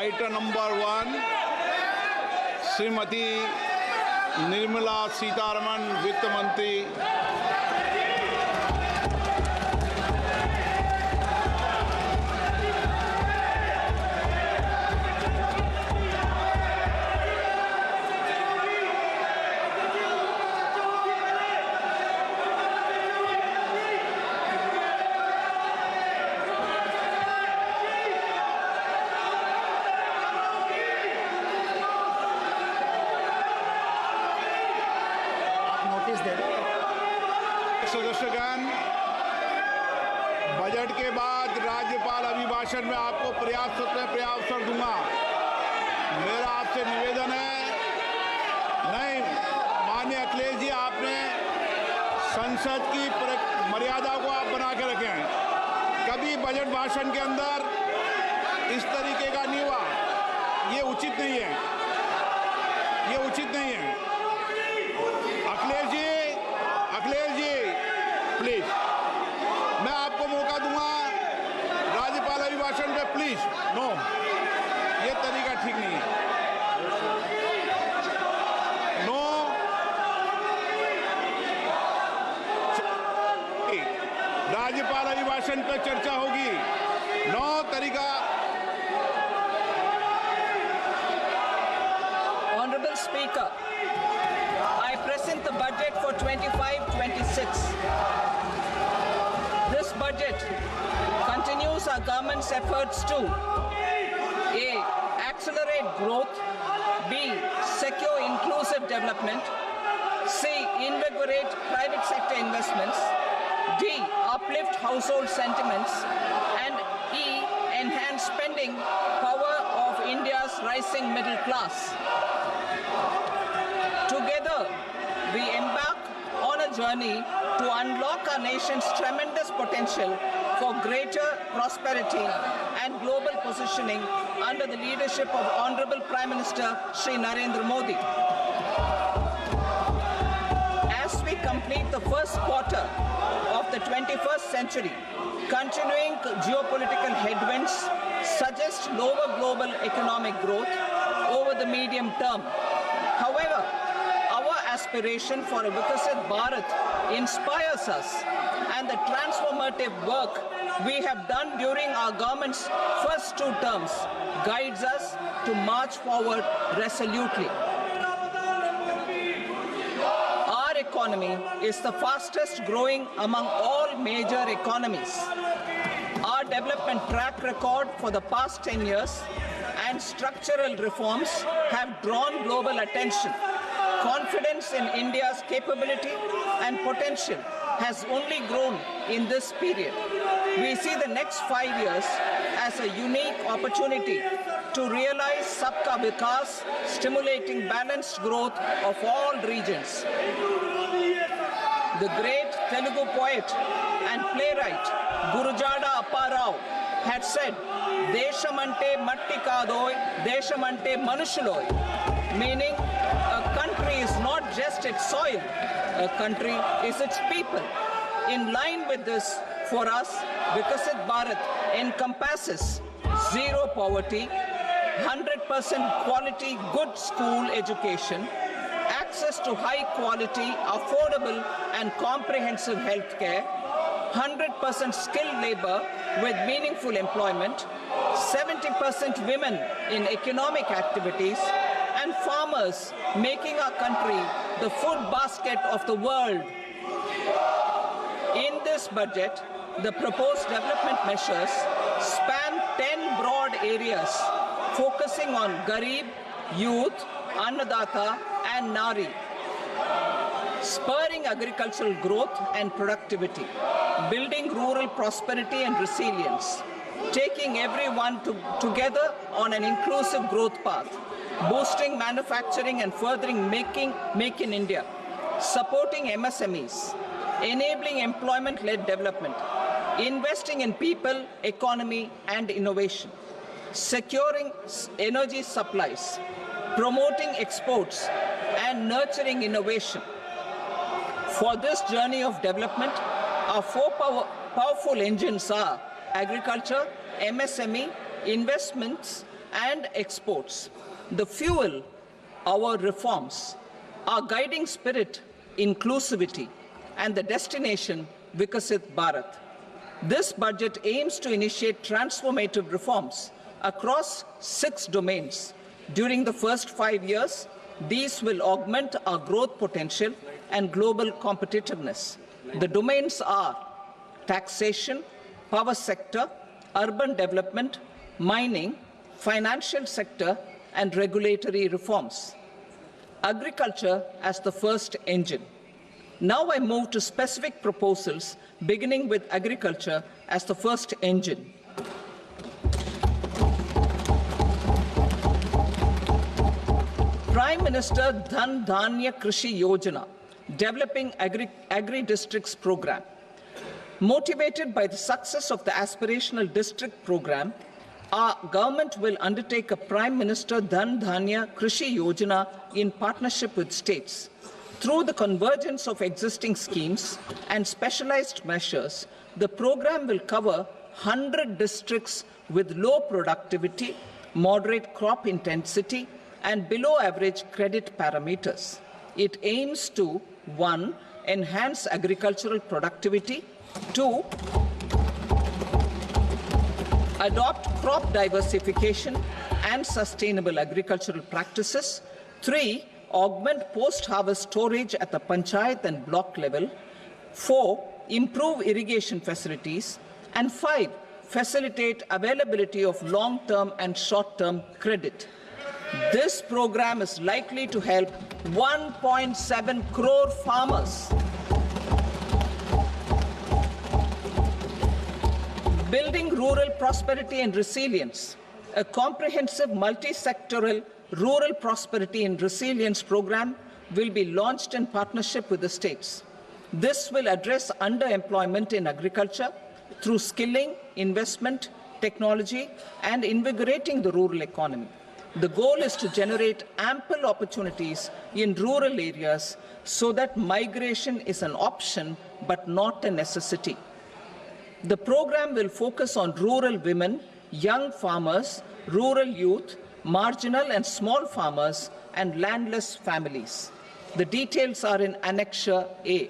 Item number 1, Srimati Nirmala Sitharaman, Vitt Mantri. सदस्यगण, budget के बाद राज्यपाल अभिभाषण में आपको पर्याप्त अवसर दूंगा। मेरा आपसे निवेदन है, नहीं माननीय अखिलेश जी, आपने संसद की मर्यादा को आप बना के रखें। कभी बजट भाषण के अंदर इस तरीके का नहीं हुआ, ये उचित नहीं है, ये उचित नहीं है। अखिलेश जी प्लीज, मैं आपको मौका दूंगा राज्यपाल अभिभाषण पे, प्लीज। नो, ये तरीका ठीक नहीं है। नो, राज्यपाल अभिभाषण पे चर्चा होगी। नो तरीका। Honorable Speaker, I present the budget for 25-26. This budget continues our government's efforts to A. Accelerate growth, B. Secure inclusive development, C. Invigorate private sector investments, D. Uplift household sentiments, and E. Enhance spending power of India's rising middle class. Together, we embark on a journey to unlock our nation's tremendous potential for greater prosperity and global positioning under the leadership of Honorable Prime Minister Shri Narendra Modi. As we complete the first quarter of the 21st century, continuing geopolitical headwinds suggest lower global economic growth over the medium term. However, our aspiration for a Vikasit Bharat inspires us, and the transformative work we have done during our government's first 2 terms guides us to march forward resolutely. Our economy is the fastest growing among all major economies. Our development track record for the past 10 years and structural reforms have drawn global attention. Confidence in India's capability and potential has only grown in this period. We see the next 5 years as a unique opportunity to realize Sabka Vikas, stimulating balanced growth of all regions. The great Telugu poet and playwright Gurujada Apparao had said, "Deshamante matti kadoy, deshamante manushuloy," meaning a country is not just its soil, a country is its people. In line with this, for us, Vikasit Bharat encompasses zero poverty, 100% quality good school education, access to high quality, affordable and comprehensive health care, 100% skilled labor with meaningful employment, 70% women in economic activities, and farmers making our country the food basket of the world. In this budget, the proposed development measures span 10 broad areas, focusing on Garib, youth, Annadata, and Nari, spurring agricultural growth and productivity, building rural prosperity and resilience, taking everyone together on an inclusive growth path, boosting manufacturing and furthering Make in India, supporting MSMEs, enabling employment-led development, investing in people, economy, and innovation, securing energy supplies, promoting exports, and nurturing innovation. For this journey of development, our 4 powerful engines are agriculture, MSME, investments, and exports. The fuel, our reforms, our guiding spirit, inclusivity, and the destination, Vikasit Bharat. This budget aims to initiate transformative reforms across 6 domains. During the first 5 years, these will augment our growth potential and global competitiveness. The domains are taxation, power sector, urban development, mining, financial sector, and regulatory reforms. Agriculture as the first engine. Now I move to specific proposals, beginning with agriculture as the first engine. Prime Minister Dhan Dhanya Krishi Yojana, Developing Agri-Districts Program. Motivated by the success of the Aspirational District Program, our government will undertake a Prime Minister Dhan Dhanya Krishi Yojana in partnership with states. Through the convergence of existing schemes and specialized measures, the program will cover 100 districts with low productivity, moderate crop intensity, and below average credit parameters. It aims to 1. Enhance agricultural productivity, 2. Adopt crop diversification and sustainable agricultural practices, 3. Augment post-harvest storage at the panchayat and block level, 4. Improve irrigation facilities, and 5. Facilitate availability of long-term and short-term credit. This program is likely to help 1.7 crore farmers. Building rural prosperity and resilience. A comprehensive multi-sectoral rural prosperity and resilience program will be launched in partnership with the states. This will address underemployment in agriculture through skilling, investment, technology, and invigorating the rural economy. The goal is to generate ample opportunities in rural areas so that migration is an option but not a necessity. The program will focus on rural women, young farmers, rural youth, marginal and small farmers, and landless families. The details are in Annexure A.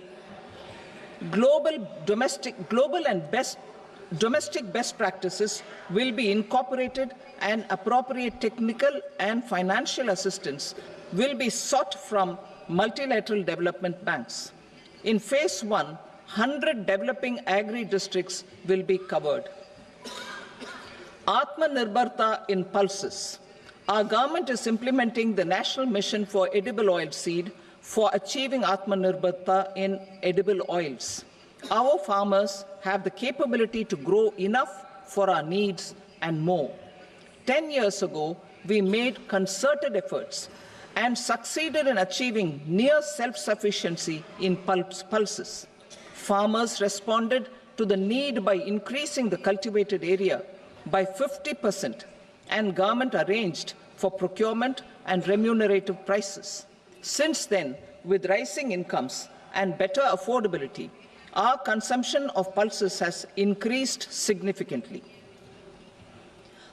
Domestic best practices will be incorporated, and appropriate technical and financial assistance will be sought from multilateral development banks. In Phase 1, 100 developing agri-districts will be covered. Atmanirbharta in pulses. Our government is implementing the National Mission for Edible Oilseed for achieving Atmanirbharta in edible oils. Our farmers have the capability to grow enough for our needs and more. 10 years ago, we made concerted efforts and succeeded in achieving near self-sufficiency in pulses. Farmers responded to the need by increasing the cultivated area by 50%, and government arranged for procurement and remunerative prices. Since then, with rising incomes and better affordability, our consumption of pulses has increased significantly.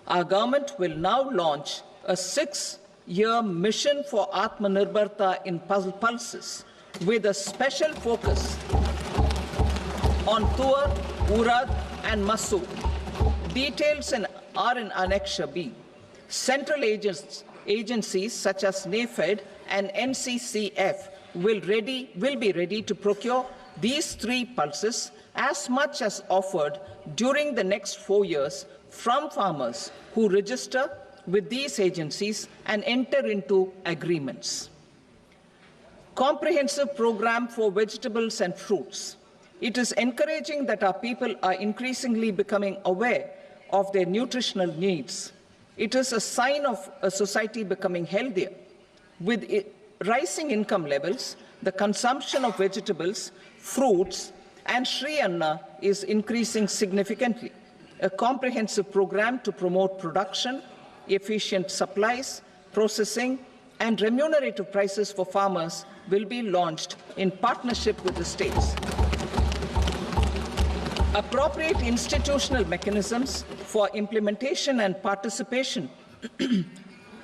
Our government will now launch a 6-year mission for Atmanirbharta in pulses with a special focus on Tuar, Urad, and Masoor. Details are in Annexure B. Central agencies such as NAFED and NCCF will be ready to procure these 3 pulses as much as offered during the next 4 years from farmers who register with these agencies and enter into agreements. Comprehensive program for vegetables and fruits. It is encouraging that our people are increasingly becoming aware of their nutritional needs. It is a sign of a society becoming healthier. With rising income levels, the consumption of vegetables, fruits, and Shri Anna is increasing significantly. A comprehensive program to promote production, efficient supplies, processing, and remunerative prices for farmers will be launched in partnership with the states. Appropriate institutional mechanisms for implementation and participation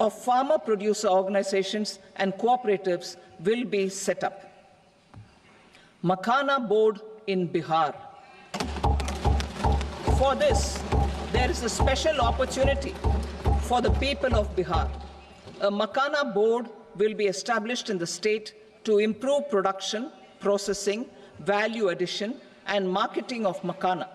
of farmer producer organizations and cooperatives will be set up. Makhana Board in Bihar. For this, there is a special opportunity for the people of Bihar. A Makhana Board will be established in the state to improve production, processing, value addition, and marketing of makhana.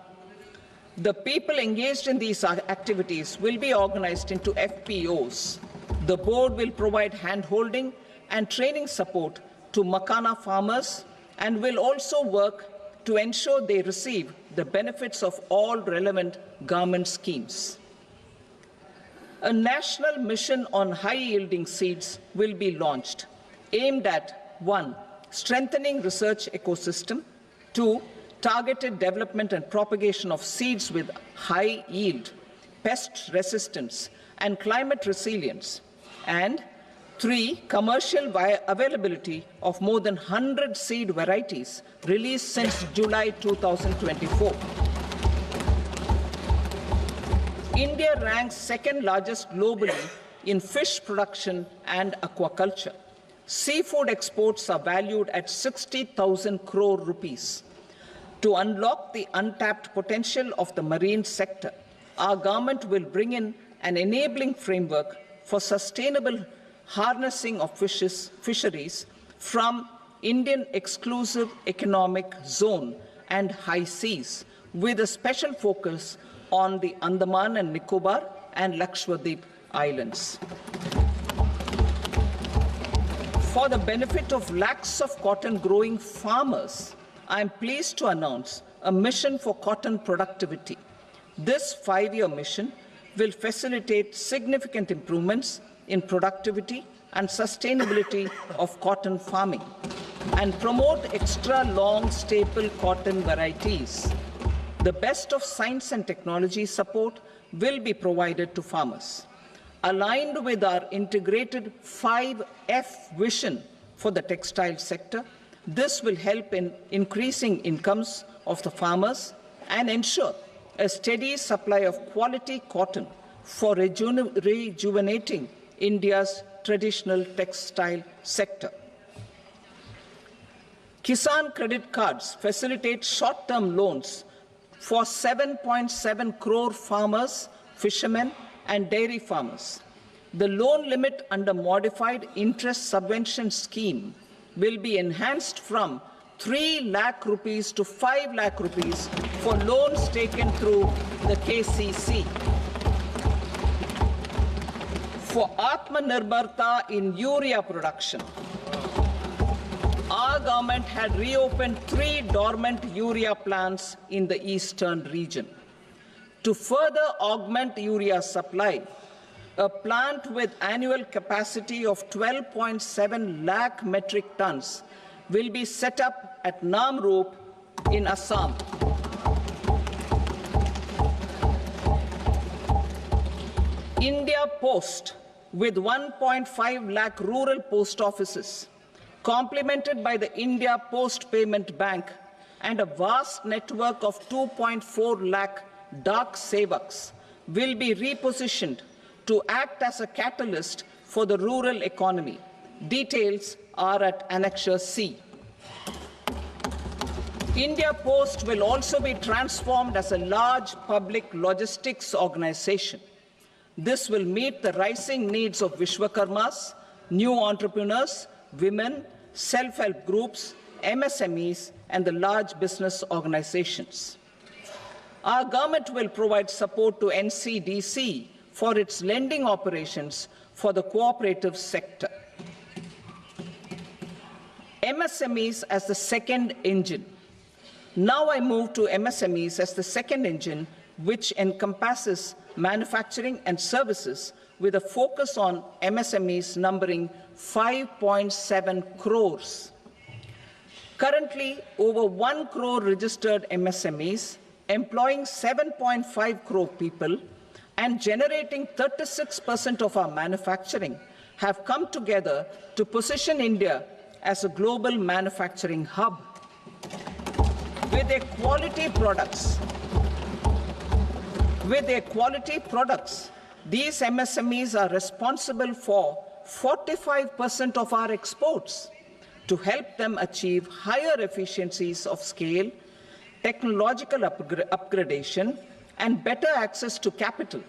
The people engaged in these activities will be organized into FPOs. The board will provide hand-holding and training support to makhana farmers and will also work to ensure they receive the benefits of all relevant government schemes. A national mission on high-yielding seeds will be launched, aimed at 1. Strengthening research ecosystem, 2. Targeted development and propagation of seeds with high yield, pest resistance, and climate resilience, and 3. Commercial availability of more than 100 seed varieties released since July 2024. India ranks second largest globally in fish production and aquaculture. Seafood exports are valued at 60,000 crore rupees. To unlock the untapped potential of the marine sector, our government will bring in an enabling framework for sustainable harnessing of fisheries from Indian exclusive economic zone and high seas, with a special focus on the Andaman and Nicobar and Lakshadweep Islands. For the benefit of lakhs of cotton growing farmers, I am pleased to announce a mission for cotton productivity. This 5-year mission will facilitate significant improvements in productivity and sustainability of cotton farming and promote extra long staple cotton varieties. The best of science and technology support will be provided to farmers. Aligned with our integrated 5F vision for the textile sector, this will help in increasing incomes of the farmers and ensure a steady supply of quality cotton for rejuvenating India's traditional textile sector. Kisan credit cards facilitate short-term loans for 7.7 crore farmers, fishermen, and dairy farmers. The loan limit under modified interest subvention scheme will be enhanced from 3 lakh rupees to 5 lakh rupees for loans taken through the KCC. For Atmanirbharta in urea production, our government had reopened 3 dormant urea plants in the eastern region. To further augment urea supply, a plant with annual capacity of 12.7 lakh metric tons will be set up at Namrup in Assam. India Post, with 1.5 lakh rural post offices, complemented by the India Post Payment Bank and a vast network of 2.4 lakh Dak Sevaks, will be repositioned to act as a catalyst for the rural economy. Details are at Annexure C. India Post will also be transformed as a large public logistics organization. This will meet the rising needs of Vishwakarmas, new entrepreneurs, women, self-help groups, MSMEs, and the large business organizations. Our government will provide support to NCDC for its lending operations for the cooperative sector. MSMEs as the second engine. Now I move to MSMEs as the second engine, which encompasses manufacturing and services with a focus on MSMEs numbering 5.7 crores. Currently, over 1 crore registered MSMEs, employing 7.5 crore people and generating 36% of our manufacturing, have come together to position India as a global manufacturing hub. With their quality products, these MSMEs are responsible for 45% of our exports. To help them achieve higher efficiencies of scale, technological upgradation, and better access to capital,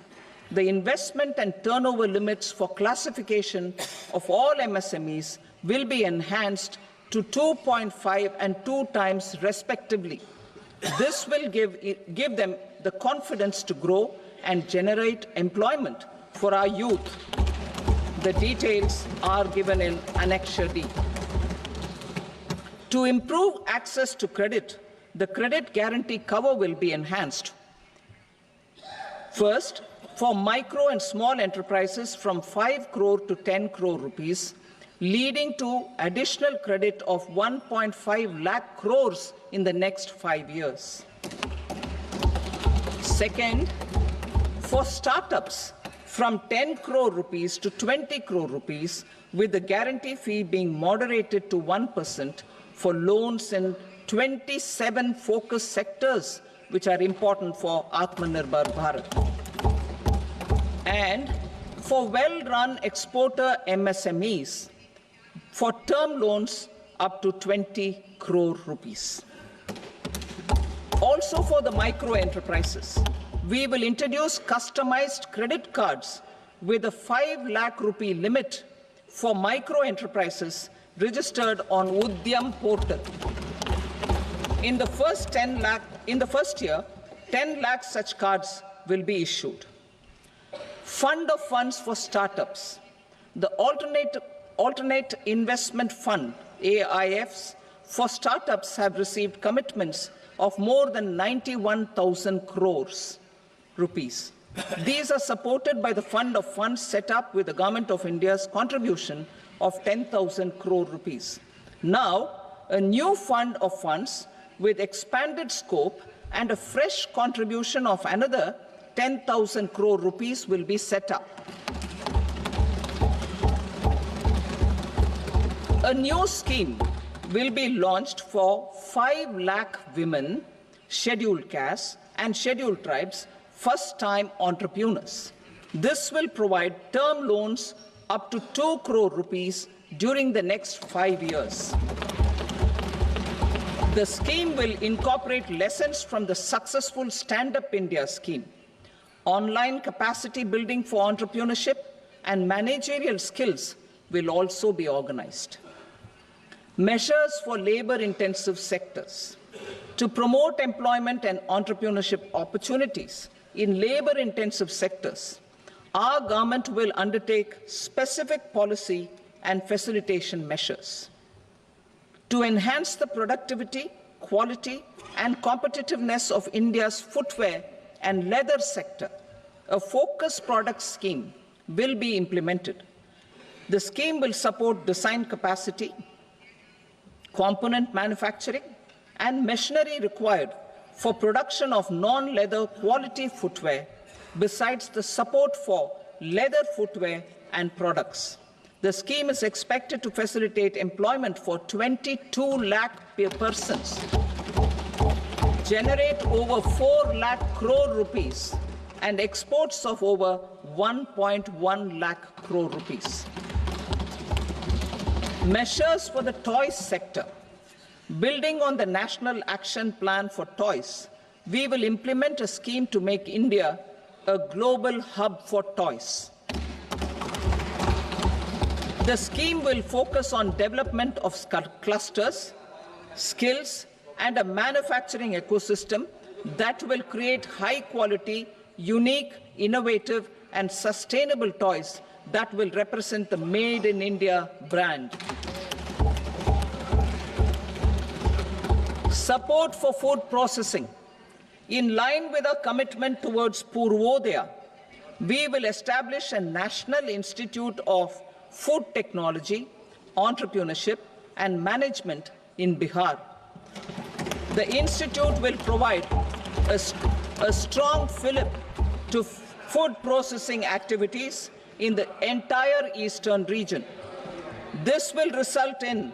the investment and turnover limits for classification of all MSMEs will be enhanced to 2.5 and 2 times respectively. This will give them the confidence to grow and generate employment for our youth. The details are given in Annexure D. To improve access to credit, the credit guarantee cover will be enhanced. First, for micro and small enterprises from 5 crore to 10 crore rupees, leading to additional credit of 1.5 lakh crores in the next 5 years. Second, for startups from 10 crore rupees to 20 crore rupees, with the guarantee fee being moderated to 1% for loans in 27 focus sectors which are important for Atmanirbhar Bharat. And for well-run exporter MSMEs, for term loans up to 20 crore rupees. Also for the micro enterprises, we will introduce customized credit cards with a 5 lakh rupee limit for micro enterprises registered on Udyam portal. In the first year, 10 lakh such cards will be issued. Fund of funds for startups. The alternate investment fund, AIFs, for startups have received commitments of more than 91,000 crores rupees. These are supported by the fund of funds set up with the Government of India's contribution of 10,000 crore rupees. Now, a new fund of funds with expanded scope and a fresh contribution of another 10,000 crore rupees will be set up. A new scheme will be launched for 5 lakh women, scheduled castes and scheduled tribes, first-time entrepreneurs. This will provide term loans up to 2 crore rupees during the next 5 years. The scheme will incorporate lessons from the successful Stand Up India scheme. Online capacity building for entrepreneurship and managerial skills will also be organized. Measures for labor-intensive sectors. To promote employment and entrepreneurship opportunities in labor-intensive sectors, our government will undertake specific policy and facilitation measures. To enhance the productivity, quality, and competitiveness of India's footwear and leather sector, a focus product scheme will be implemented. The scheme will support design capacity, component manufacturing, and machinery required for production of non-leather quality footwear, besides the support for leather footwear and products. The scheme is expected to facilitate employment for 22 lakh persons, generate over 4 lakh crore rupees, and exports of over 1.1 lakh crore rupees. Measures for the toys sector. Building on the National Action Plan for Toys, we will implement a scheme to make India a global hub for toys. The scheme will focus on development of clusters, skills, and a manufacturing ecosystem that will create high-quality, unique, innovative, and sustainable toys that will represent the Made in India brand. Support for food processing. In line with our commitment towards Purvodaya, we will establish a National Institute of Food Technology, Entrepreneurship and Management in Bihar. The institute will provide a strong fillip to food processing activities in the entire eastern region. This will result in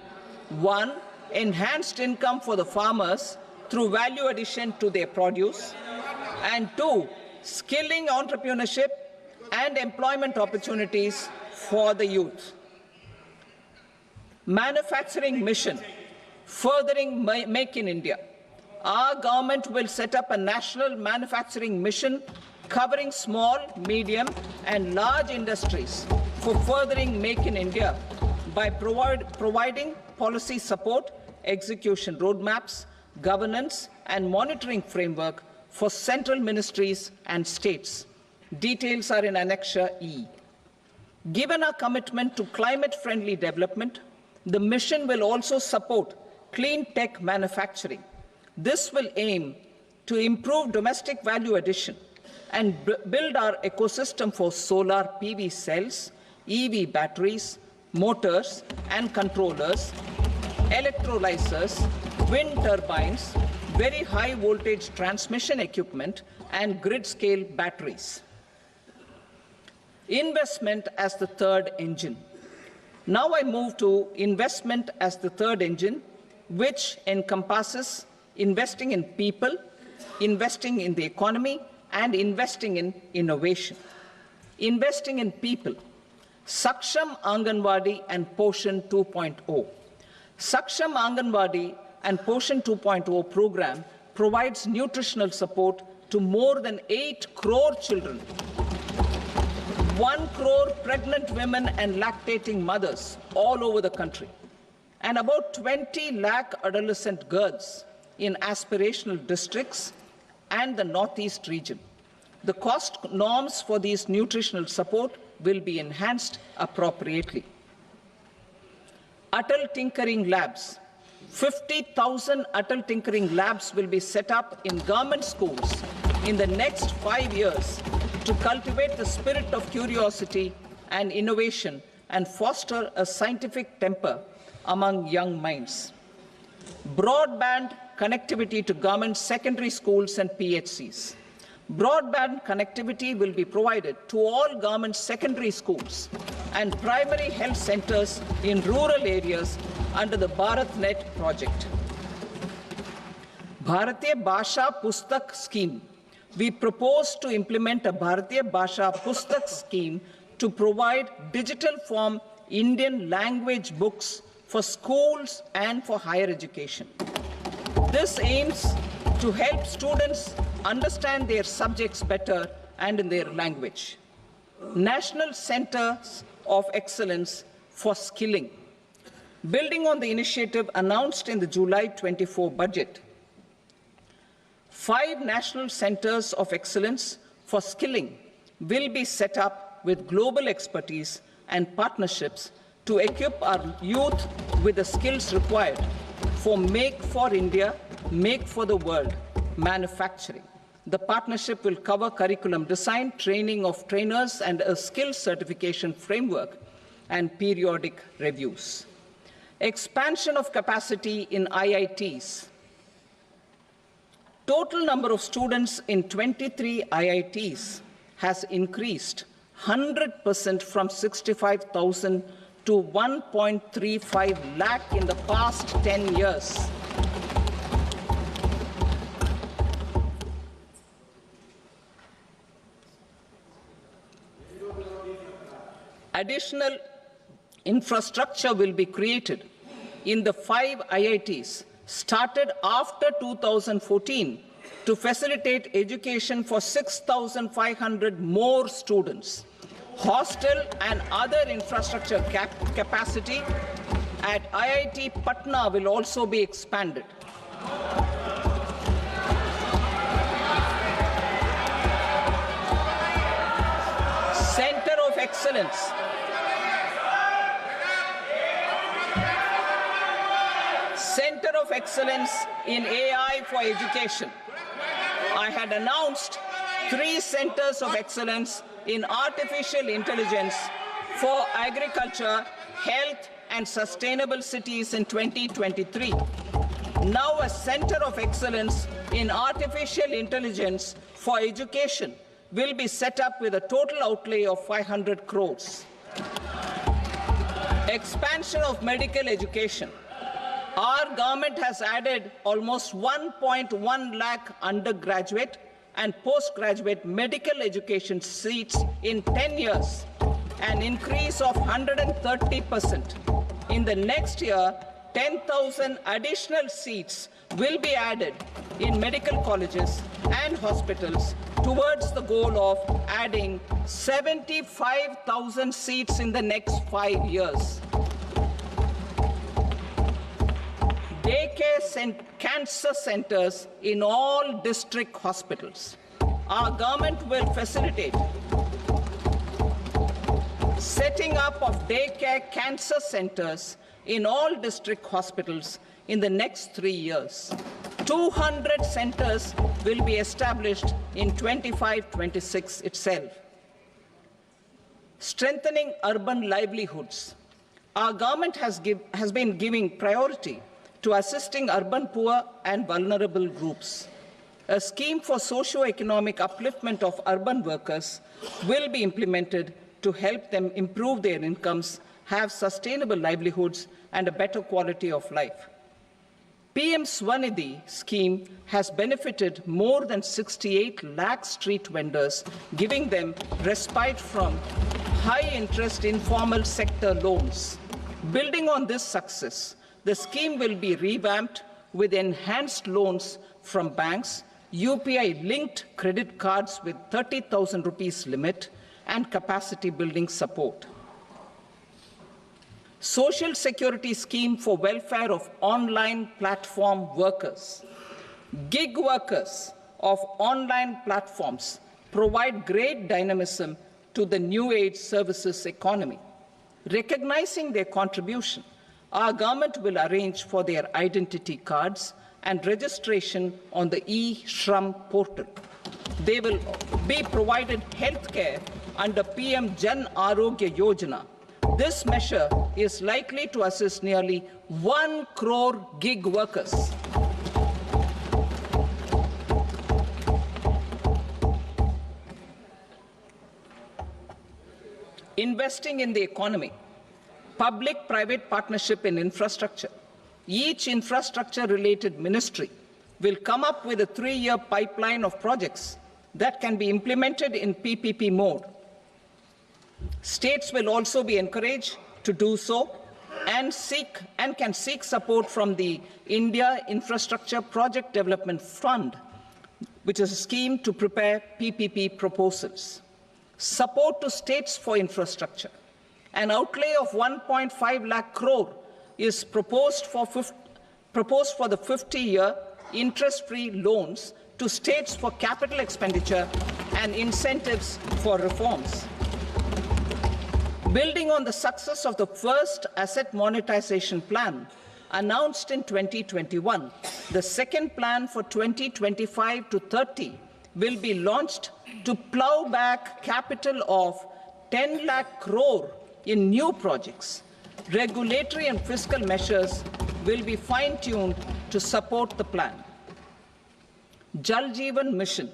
1. Enhanced income for the farmers through value addition to their produce, and 2. Skilling entrepreneurship and employment opportunities for the youth. Manufacturing mission, furthering Make in India. Our government will set up a national manufacturing mission covering small, medium and large industries for furthering Make in India by providing policy support, execution roadmaps, governance and monitoring framework for central ministries and states. Details are in Annexure E. Given our commitment to climate-friendly development, the mission will also support clean tech manufacturing. This will aim to improve domestic value addition and build our ecosystem for solar PV cells, EV batteries, motors and controllers, electrolyzers, wind turbines, very high voltage transmission equipment and grid-scale batteries. Investment as the third engine. Now I move to investment as the third engine, which encompasses investing in people, investing in the economy, and investing in innovation. Investing in people. Saksham Anganwadi and Poshan 2.0. Saksham Anganwadi and Poshan 2.0 program provides nutritional support to more than 8 crore children, 1 crore pregnant women and lactating mothers all over the country, and about 20 lakh adolescent girls in aspirational districts and the Northeast region. The cost norms for these nutritional support will be enhanced appropriately. Atal Tinkering Labs. 50,000 Atal Tinkering Labs will be set up in government schools in the next 5 years to cultivate the spirit of curiosity and innovation and foster a scientific temper among young minds. Broadband connectivity to government secondary schools and PHCs. Broadband connectivity will be provided to all government secondary schools and primary health centers in rural areas under the BharatNet project. Bharatiya Bhasha Pustak Scheme. We propose to implement a Bharatiya Bhasha Pustak scheme to provide digital form Indian language books for schools and for higher education. This aims to help students understand their subjects better and in their language. National Centers of Excellence for Skilling. Building on the initiative announced in the July 24 budget, 5 national centers of excellence for skilling will be set up with global expertise and partnerships to equip our youth with the skills required for Make for India, Make for the World manufacturing. The partnership will cover curriculum design, training of trainers, and a skills certification framework and periodic reviews. Expansion of capacity in IITs. Total number of students in 23 IITs has increased 100% from 65,000 to 1.35 lakh in the past 10 years. Additional infrastructure will be created in the 5 IITs started after 2014 to facilitate education for 6,500 more students. Hostel and other infrastructure capacity at IIT Patna will also be expanded. Center of Excellence. Center of Excellence in AI for Education. I had announced 3 centers of excellence in artificial intelligence for agriculture, health, and sustainable cities in 2023. Now a center of excellence in artificial intelligence for education will be set up with a total outlay of 500 crores. Expansion of medical education. Our government has added almost 1.1 lakh undergraduate and postgraduate medical education seats in 10 years, an increase of 130%. In the next year, 10,000 additional seats will be added in medical colleges and hospitals towards the goal of adding 75,000 seats in the next 5 years. Daycare cancer centers in all district hospitals. Our government will facilitate setting up of daycare cancer centers in all district hospitals in the next 3 years. 200 centers will be established in 25-26 itself. Strengthening urban livelihoods. Our government has been giving priority to assisting urban poor and vulnerable groups. A scheme for socio-economic upliftment of urban workers will be implemented to help them improve their incomes, have sustainable livelihoods, and a better quality of life. PM Swanidhi scheme has benefited more than 68 lakh street vendors, giving them respite from high-interest informal sector loans. Building on this success, the scheme will be revamped with enhanced loans from banks, UPI-linked credit cards with 30,000 rupees limit, and capacity building support. Social Security Scheme for welfare of online platform workers. Gig workers of online platforms provide great dynamism to the new age services economy. Recognizing their contribution, our government will arrange for their identity cards and registration on the e-Shram portal. They will be provided health care under PM Jan Arogya Yojana. This measure is likely to assist nearly 1 crore gig workers. Investing in the economy. Public-private partnership in infrastructure. Each infrastructure-related ministry will come up with a 3-year pipeline of projects that can be implemented in PPP mode. States will also be encouraged to do so and can seek support from the India Infrastructure Project Development Fund, which is a scheme to prepare PPP proposals. Support to states for infrastructure. An outlay of 1.5 lakh crore is proposed for the 50-year interest-free loans to states for capital expenditure and incentives for reforms. Building on the success of the first asset monetization plan announced in 2021, the second plan for 2025 to 30 will be launched to plow back capital of 10 lakh crore in new projects. Regulatory and fiscal measures will be fine-tuned to support the plan. Jal Jeevan Mission.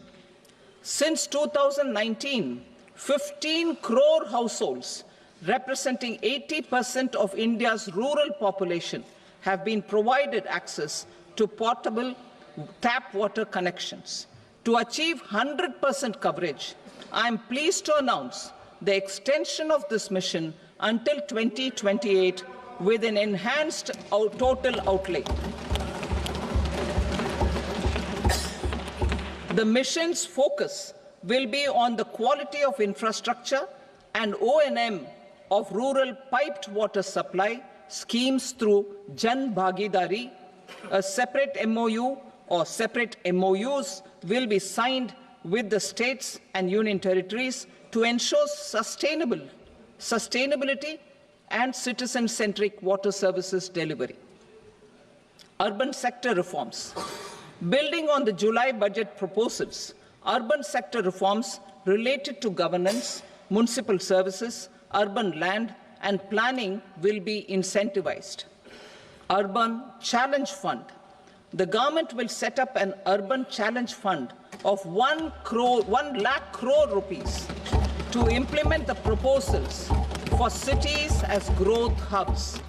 Since 2019, 15 crore households representing 80% of India's rural population have been provided access to portable tap water connections. To achieve 100% coverage, I am pleased to announce the extension of this mission until 2028 with an enhanced total outlay. The mission's focus will be on the quality of infrastructure and O&M of rural piped water supply schemes through Jan Bhagidari. A separate MOU or separate MOUs will be signed with the states and union territories to ensure sustainability and citizen-centric water services delivery. Urban sector reforms. Building on the July budget proposals, urban sector reforms related to governance, municipal services, urban land and planning will be incentivized. Urban Challenge Fund. The government will set up an Urban Challenge Fund of 1 lakh crore rupees to implement the proposals for cities as growth hubs,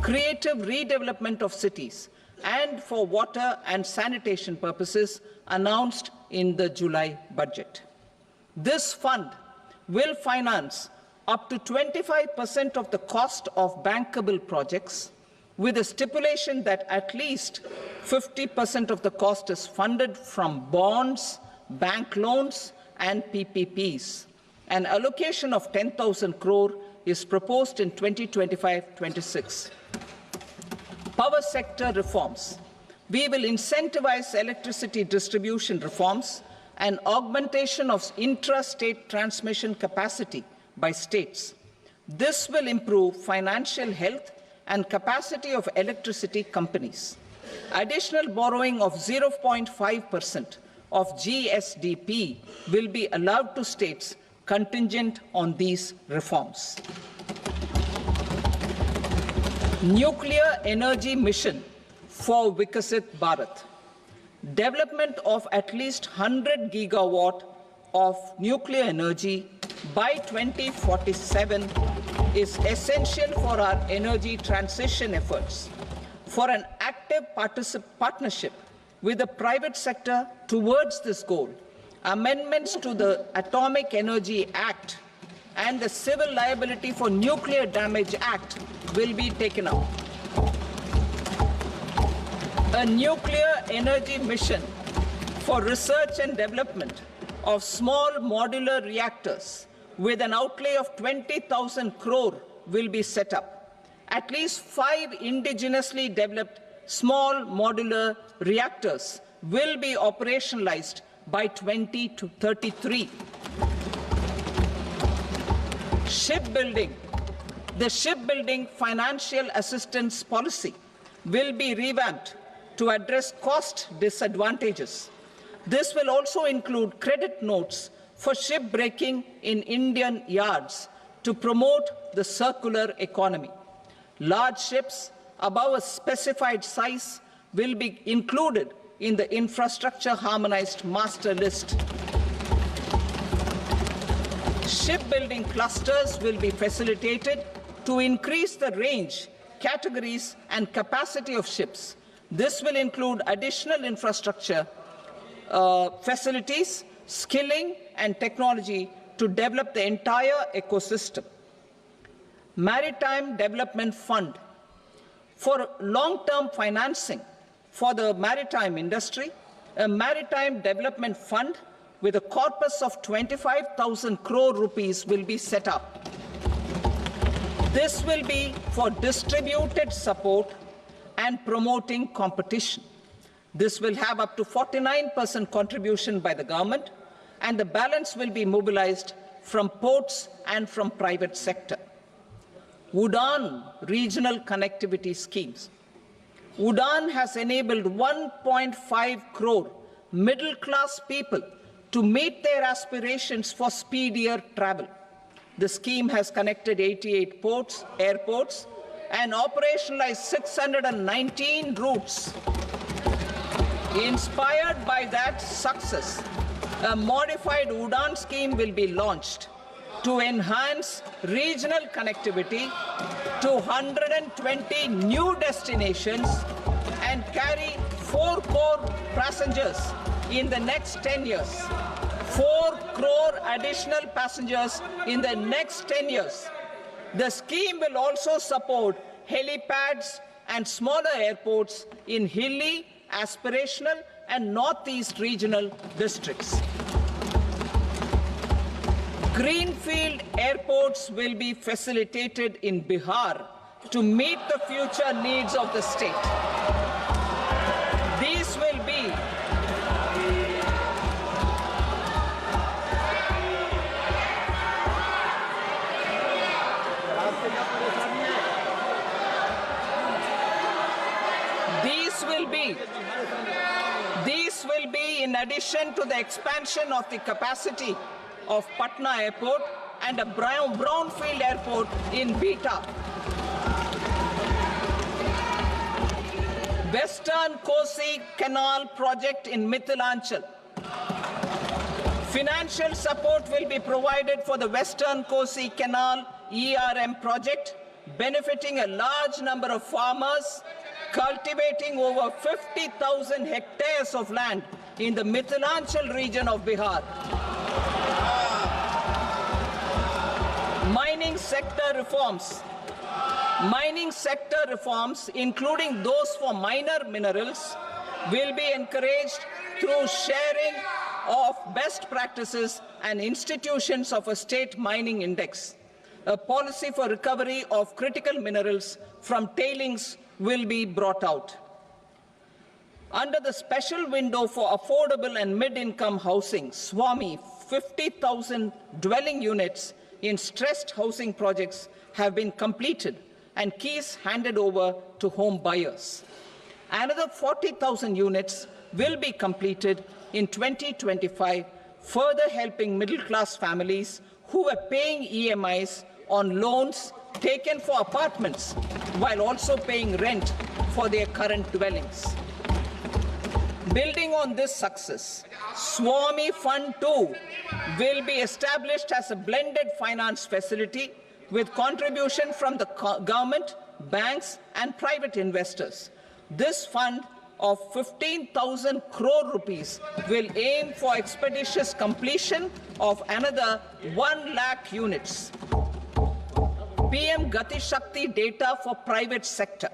creative redevelopment of cities, and for water and sanitation purposes announced in the July budget. This fund will finance up to 25% of the cost of bankable projects, with a stipulation that at least 50% of the cost is funded from bonds, bank loans, and PPPs. An allocation of 10,000 crore is proposed in 2025-26. Power sector reforms. We will incentivize electricity distribution reforms and augmentation of intra-state transmission capacity by states. This will improve financial health and capacity of electricity companies. Additional borrowing of 0.5% of GSDP will be allowed to states contingent on these reforms. Nuclear energy mission for Vikasit Bharat. Development of at least 100 gigawatt of nuclear energy by 2047 is essential for our energy transition efforts. For an active partnership with the private sector towards this goal, amendments to the Atomic Energy Act and the Civil Liability for Nuclear Damage Act will be taken up. A nuclear energy mission for research and development of small modular reactors with an outlay of 20,000 crore will be set up. At least 5 indigenously developed small modular reactors will be operationalized by 2033. Shipbuilding. The shipbuilding financial assistance policy will be revamped to address cost disadvantages. This will also include credit notes for shipbreaking in Indian yards to promote the circular economy. Large ships above a specified size will be included in the infrastructure harmonized master list. Shipbuilding clusters will be facilitated to increase the range, categories, and capacity of ships. This will include additional infrastructure, facilities, skilling, and technology to develop the entire ecosystem. Maritime Development Fund. For long-term financing for the maritime industry, a Maritime Development Fund with a corpus of 25,000 crore rupees will be set up. This will be for distributed support and promoting competition. This will have up to 49% contribution by the government, and the balance will be mobilized from ports and from private sector. UDAN regional connectivity schemes. UDAN has enabled 1.5 crore middle-class people to meet their aspirations for speedier travel. The scheme has connected 88 airports, and operationalized 619 routes. Inspired by that success, a modified UDAN scheme will be launched to enhance regional connectivity to 120 new destinations and carry 4 crore passengers in the next 10 years. 4 crore additional passengers in the next 10 years. The scheme will also support helipads and smaller airports in hilly, aspirational, and northeast regional districts. Greenfield airports will be facilitated in Bihar to meet the future needs of the state. These will be in addition to the expansion of the capacity of Patna Airport and a brownfield airport in Beta. Western Kosi Canal project in Mithilanchal. Financial support will be provided for the Western Kosi Canal ERM project, benefiting a large number of farmers, cultivating over 50,000 hectares of land in the Mithilanchal region of Bihar. Mining sector reforms, including those for minor minerals, will be encouraged through sharing of best practices and institutions of a state mining index. A policy for recovery of critical minerals from tailings will be brought out. Under the special window for affordable and mid-income housing, SWAMI, 50,000 dwelling units in stressed housing projects have been completed and keys handed over to home buyers. Another 40,000 units will be completed in 2025, further helping middle-class families who were paying EMIs on loans taken for apartments while also paying rent for their current dwellings. Building on this success, SWAMI Fund 2 will be established as a blended finance facility with contribution from the government, banks, and private investors. This fund of 15,000 crore rupees will aim for expeditious completion of another 1 lakh units. PM Gati Shakti data for private sector.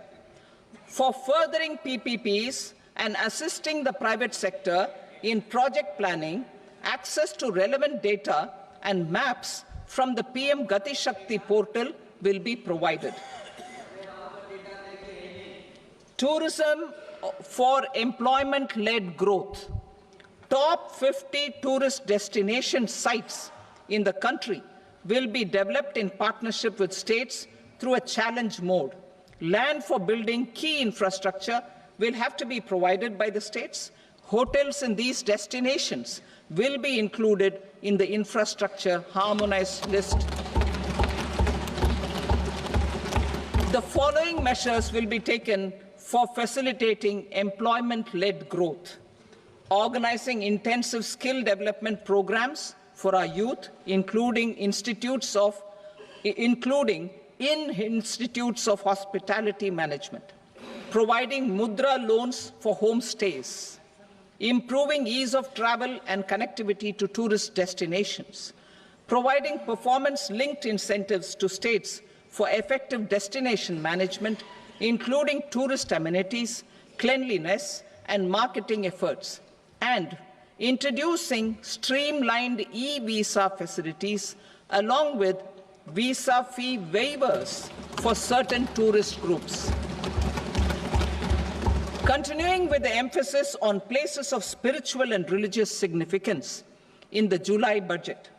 For furthering PPPs and assisting the private sector in project planning, access to relevant data and maps from the PM Gati Shakti portal will be provided. Tourism for employment-led growth. Top 50 tourist destination sites in the country will be developed in partnership with states through a challenge mode. Land for building key infrastructure will have to be provided by the states. Hotels in these destinations will be included in the infrastructure harmonized list. The following measures will be taken for facilitating employment-led growth. Organizing intensive skill development programs for our youth, including in institutes of hospitality management. Providing mudra loans for homestays. Improving ease of travel and connectivity to tourist destinations. Providing performance-linked incentives to states for effective destination management, including tourist amenities, cleanliness, and marketing efforts, and introducing streamlined e-visa facilities along with visa fee waivers for certain tourist groups. Continuing with the emphasis on places of spiritual and religious significance in the July budget,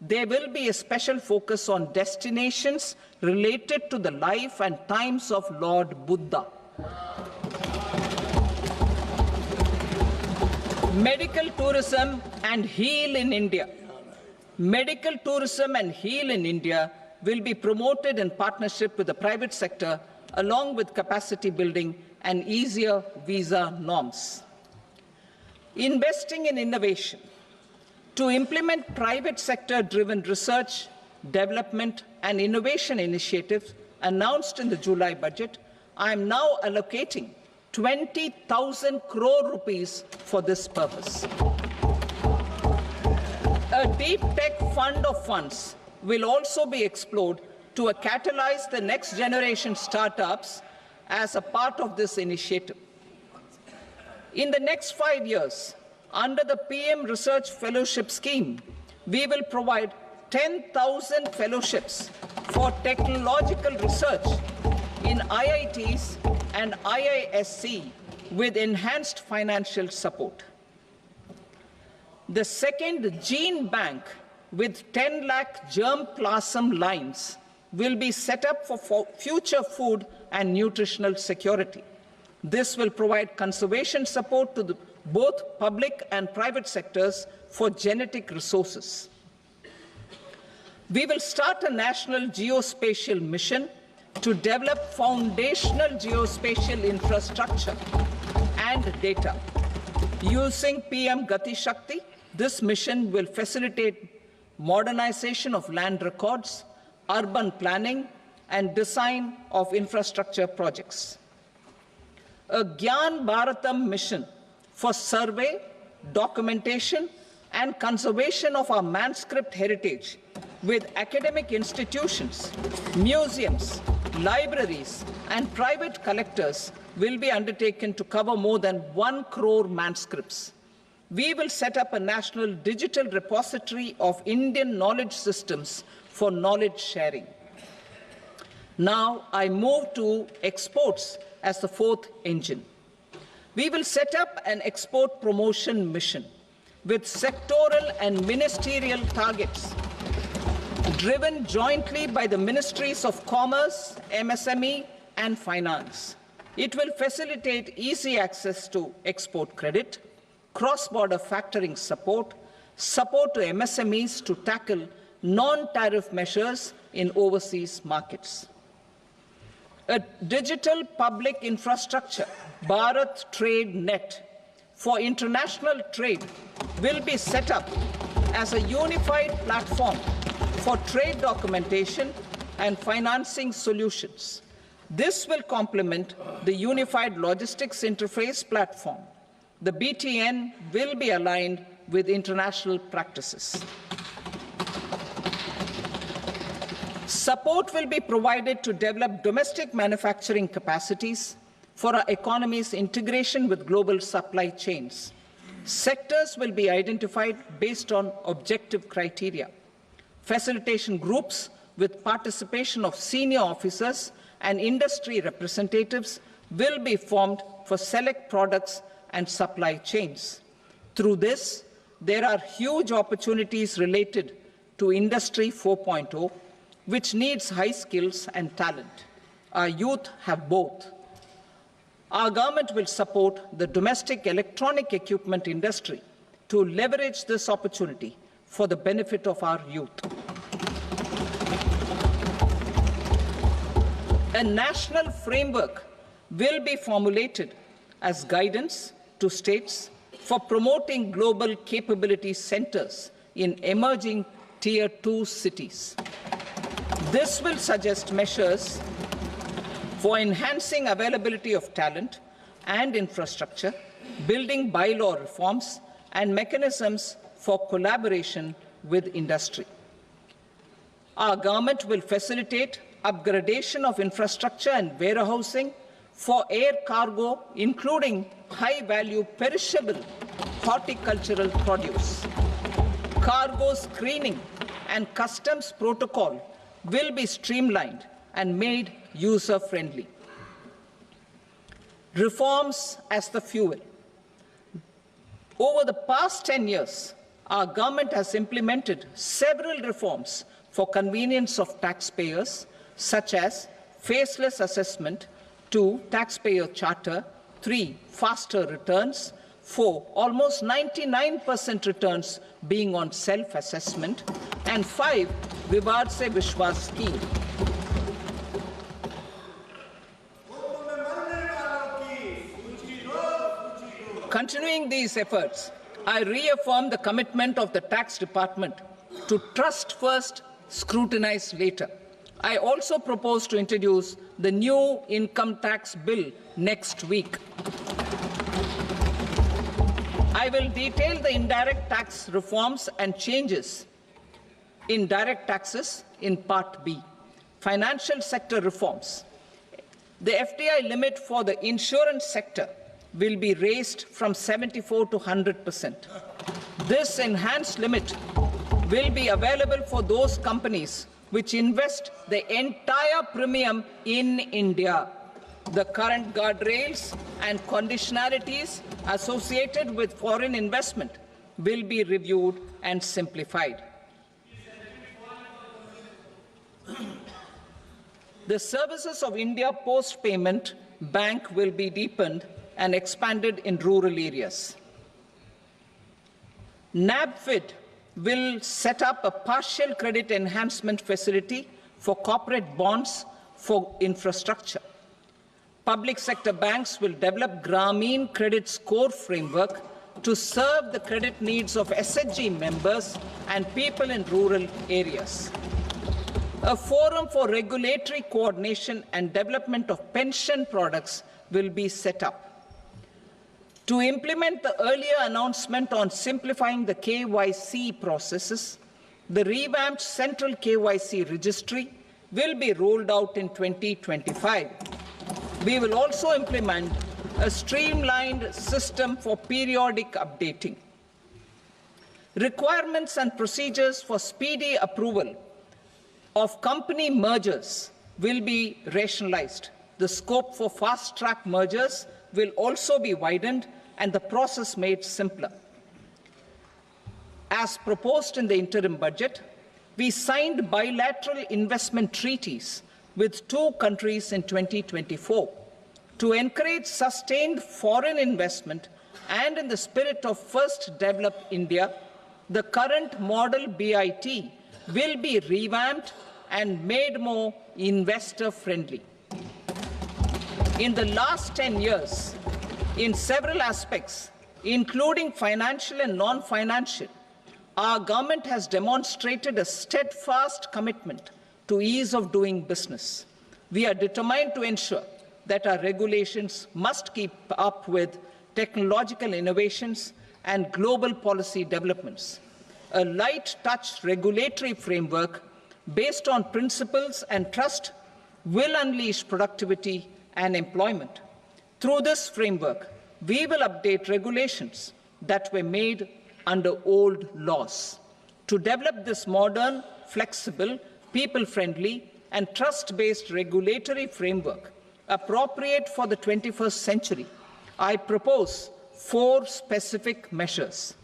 there will be a special focus on destinations related to the life and times of Lord Buddha. Medical tourism and heal in India. Medical tourism and heal in India will be promoted in partnership with the private sector, along with capacity building and easier visa norms. Investing in innovation. To implement private sector-driven research, development, and innovation initiatives announced in the July budget, I am now allocating 20,000 crore rupees for this purpose. A deep tech fund of funds will also be explored to catalyze the next generation startups as a part of this initiative. In the next 5 years, under the PM Research Fellowship Scheme, we will provide 10,000 fellowships for technological research in IITs and IISc with enhanced financial support. The second gene bank with 10 lakh germplasm lines will be set up for future food and nutritional security. This will provide conservation support to both public and private sectors for genetic resources. We will start a national geospatial mission to develop foundational geospatial infrastructure and data. Using PM Gati Shakti, this mission will facilitate modernization of land records, urban planning, and design of infrastructure projects. A Gyan Bharatam mission for survey, documentation, and conservation of our manuscript heritage with academic institutions, museums, libraries, and private collectors will be undertaken to cover more than 1 crore manuscripts. We will set up a national digital repository of Indian knowledge systems for knowledge sharing. Now I move to exports as the fourth engine. We will set up an export promotion mission with sectoral and ministerial targets driven jointly by the Ministries of Commerce, MSME, and Finance. It will facilitate easy access to export credit, cross-border factoring support, support to MSMEs to tackle non-tariff measures in overseas markets. A digital public infrastructure, Bharat Trade Net, for international trade will be set up as a unified platform for trade documentation and financing solutions. This will complement the Unified Logistics Interface platform. The BTN will be aligned with international practices. Support will be provided to develop domestic manufacturing capacities for our economy's integration with global supply chains. Sectors will be identified based on objective criteria. Facilitation groups with participation of senior officers and industry representatives will be formed for select products and supply chains. Through this, there are huge opportunities related to Industry 4.0, which needs high skills and talent. Our youth have both. Our government will support the domestic electronic equipment industry to leverage this opportunity for the benefit of our youth. A national framework will be formulated as guidance to states for promoting global capability centers in emerging Tier 2 cities. This will suggest measures for enhancing availability of talent and infrastructure, building bylaw reforms, and mechanisms for collaboration with industry. Our government will facilitate upgradation of infrastructure and warehousing for air cargo, including high-value perishable horticultural produce. Cargo screening and customs protocol will be streamlined and made user-friendly. Reforms as the fuel. Over the past 10 years, our government has implemented several reforms for convenience of taxpayers, such as faceless assessment, 2, taxpayer charter, 3, faster returns, 4, almost 99% returns being on self-assessment, and 5, Vivad Se Vishwas scheme. Continuing these efforts, I reaffirm the commitment of the Tax Department to trust first, scrutinize later. I also propose to introduce the new income tax bill next week. I will detail the indirect tax reforms and changes in direct taxes in Part B. Financial sector reforms. The FDI limit for the insurance sector will be raised from 74 to 100%. This enhanced limit will be available for those companies which invest the entire premium in India. The current guardrails and conditionalities associated with foreign investment will be reviewed and simplified. The services of India Post Payment Bank will be deepened and expanded in rural areas. NABFID will set up a partial credit enhancement facility for corporate bonds for infrastructure. Public sector banks will develop Grameen Credit Score framework to serve the credit needs of SHG members and people in rural areas. A forum for regulatory coordination and development of pension products will be set up. To implement the earlier announcement on simplifying the KYC processes, the revamped Central KYC Registry will be rolled out in 2025. We will also implement a streamlined system for periodic updating. Requirements and procedures for speedy approval of company mergers will be rationalized. The scope for fast-track mergers will also be widened and the process made simpler. As proposed in the interim budget, we signed bilateral investment treaties with 2 countries in 2024 to encourage sustained foreign investment, and in the spirit of First Develop India, the current model BIT will be revamped and made more investor-friendly. In the last 10 years, in several aspects, including financial and non-financial, our government has demonstrated a steadfast commitment to ease of doing business. We are determined to ensure that our regulations must keep up with technological innovations and global policy developments. A light-touch regulatory framework based on principles and trust will unleash productivity and employment. Through this framework, we will update regulations that were made under old laws. To develop this modern, flexible, people-friendly, and trust-based regulatory framework appropriate for the 21st century, I propose 4 specific measures.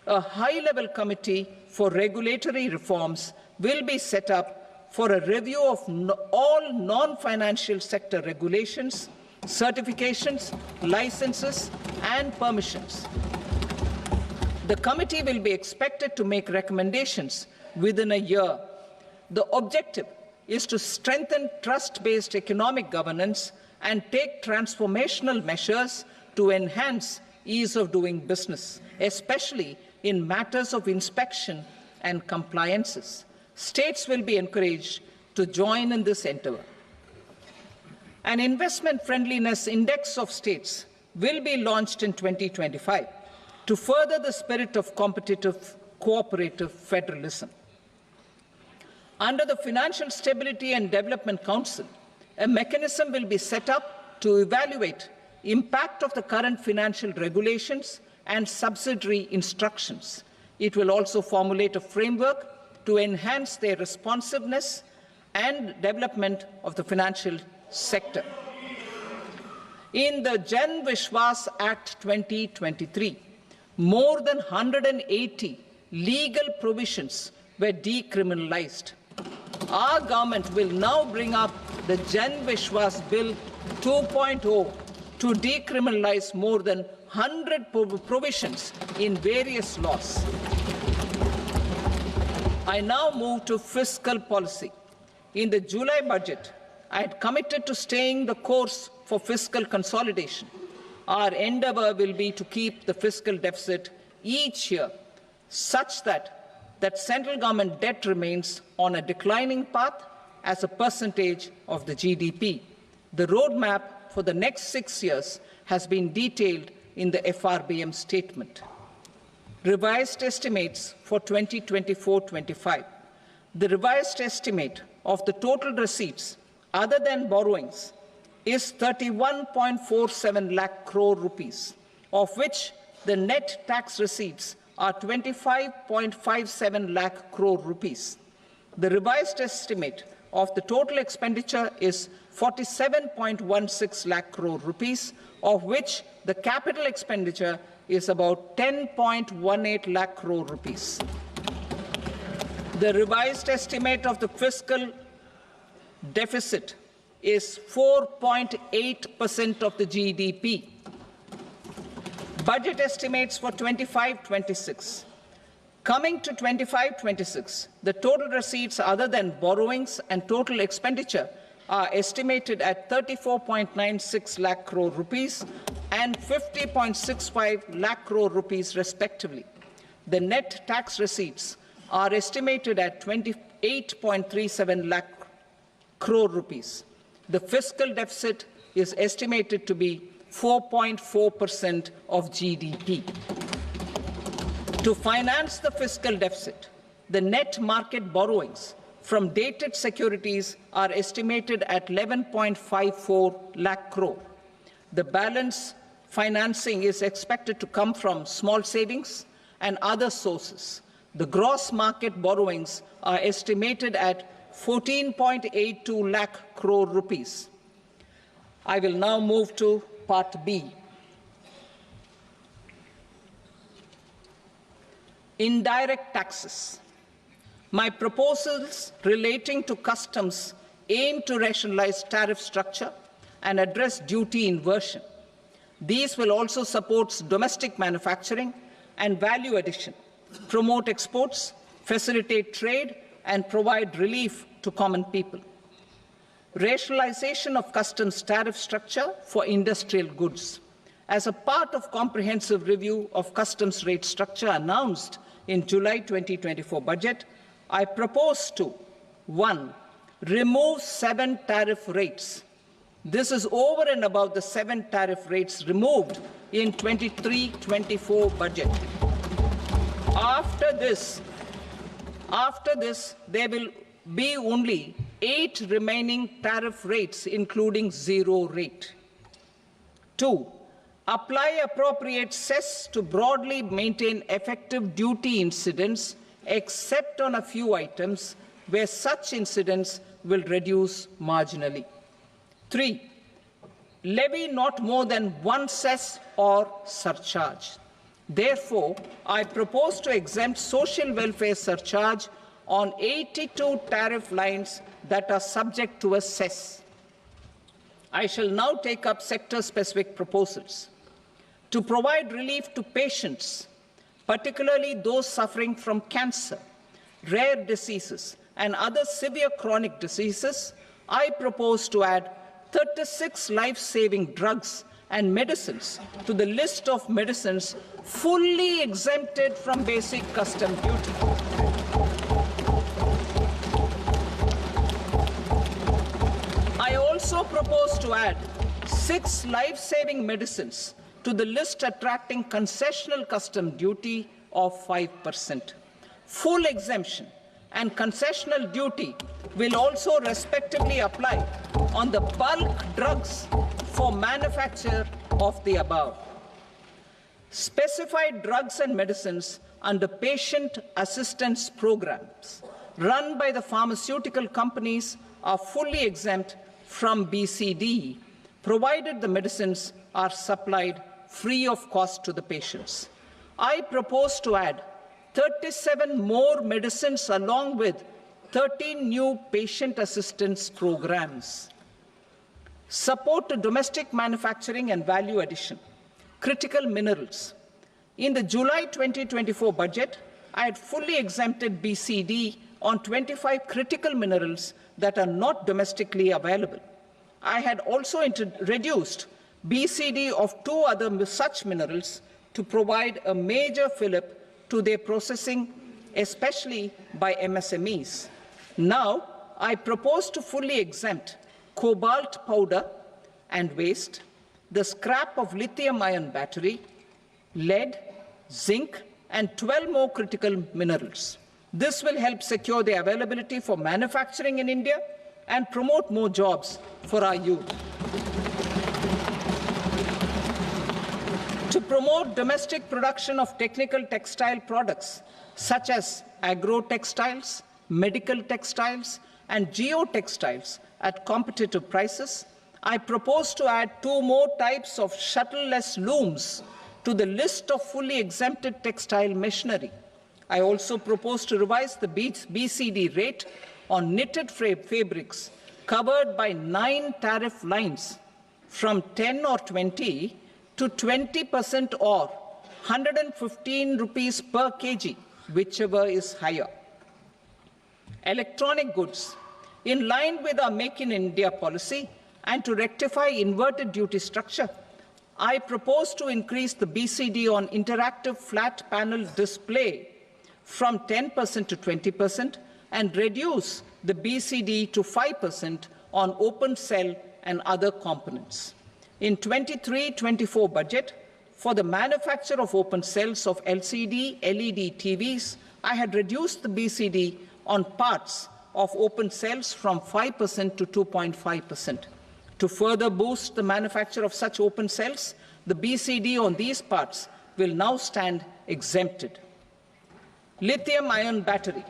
A high-level committee for regulatory reforms will be set up for a review of all non-financial sector regulations, certifications, licenses, and permissions. The committee will be expected to make recommendations within a year. The objective is to strengthen trust-based economic governance and take transformational measures to enhance ease of doing business, especially in matters of inspection and compliances. States will be encouraged to join in this endeavor. An investment friendliness index of states will be launched in 2025 to further the spirit of competitive, cooperative federalism. Under the Financial Stability and Development Council, a mechanism will be set up to evaluate impact of the current financial regulations and subsidiary instructions. It will also formulate a framework to enhance their responsiveness and development of the financial sector. In the Jan Vishwas Act 2023, more than 180 legal provisions were decriminalized. Our government will now bring up the Jan Vishwas Bill 2.0 to decriminalize more than 100 provisions in various laws. I now move to fiscal policy. In the July budget, I had committed to staying the course for fiscal consolidation. Our endeavour will be to keep the fiscal deficit each year such that central government debt remains on a declining path as a percentage of the GDP. The roadmap for the next 6 years has been detailed in the FRBM statement. Revised estimates for 2024-25. The revised estimate of the total receipts other than borrowings is 31.47 lakh crore rupees, of which the net tax receipts are 25.57 lakh crore rupees. The revised estimate of the total expenditure is 47.16 lakh crore rupees, of which the capital expenditure is about 10.18 lakh crore rupees. The revised estimate of the fiscal deficit is 4.8% of the GDP. Budget estimates for 25-26. Coming to 25-26, the total receipts other than borrowings and total expenditure are estimated at 34.96 lakh crore rupees and 50.65 lakh crore rupees respectively. The net tax receipts are estimated at 28.37 lakh crore rupees. The fiscal deficit is estimated to be 4.4% of GDP. To finance the fiscal deficit, the net market borrowings from dated securities are estimated at 11.54 lakh crore. The balance financing is expected to come from small savings and other sources. The gross market borrowings are estimated at 14.82 lakh crore rupees. I will now move to Part B. Indirect taxes. My proposals relating to customs aim to rationalize tariff structure and address duty inversion. These will also support domestic manufacturing and value addition, promote exports, facilitate trade, and provide relief to common people. Rationalization of customs tariff structure for industrial goods. As a part of comprehensive review of customs rate structure announced in July 2024 budget, I propose to 1. Remove 7 tariff rates. This is over and above the 7 tariff rates removed in 23-24 budget. After this, there will be only 8 remaining tariff rates, including 0 rate. 2. Apply appropriate cess to broadly maintain effective duty incidence, except on a few items where such incidence will reduce marginally. 3. Levy not more than 1 cess or surcharge. Therefore, I propose to exempt social welfare surcharge on 82 tariff lines that are subject to a cess. I shall now take up sector-specific proposals. To provide relief to patients, particularly those suffering from cancer, rare diseases, and other severe chronic diseases, I propose to add 36 life-saving drugs and medicines to the list of medicines fully exempted from basic custom duty. I also propose to add 6 life-saving medicines to the list attracting concessional custom duty of 5%. Full exemption and concessional duty will also respectively apply on the bulk drugs for manufacture of the above. Specified drugs and medicines under patient assistance programs run by the pharmaceutical companies are fully exempt from BCD, provided the medicines are supplied free of cost to the patients. I propose to add 37 more medicines along with 13 new patient assistance programs. Support to domestic manufacturing and value addition. Critical minerals. In the July 2024 budget, I had fully exempted BCD on 25 critical minerals that are not domestically available. I had also reduced BCD of 2 other such minerals to provide a major fillip to their processing, especially by MSMEs. Now, I propose to fully exempt cobalt powder and waste, the scrap of lithium-ion battery, lead, zinc, and 12 more critical minerals. This will help secure the availability for manufacturing in India and promote more jobs for our youth. To promote domestic production of technical textile products such as agro-textiles, medical textiles, and geotextiles at competitive prices, I propose to add 2 more types of shuttle-less looms to the list of fully exempted textile machinery. I also propose to revise the BCD rate on knitted fabrics covered by 9 tariff lines from 10 or 20 to 20% or 115 rupees per kg, whichever is higher. Electronic goods. In line with our Make in India policy and to rectify inverted duty structure, I propose to increase the BCD on interactive flat panel display from 10% to 20% and reduce the BCD to 5% on open cell and other components. In 23-24 budget, for the manufacture of open cells of LCD, LED TVs, I had reduced the BCD on parts of open cells from 5% to 2.5%. To further boost the manufacture of such open cells, the BCD on these parts will now stand exempted. Lithium-ion battery.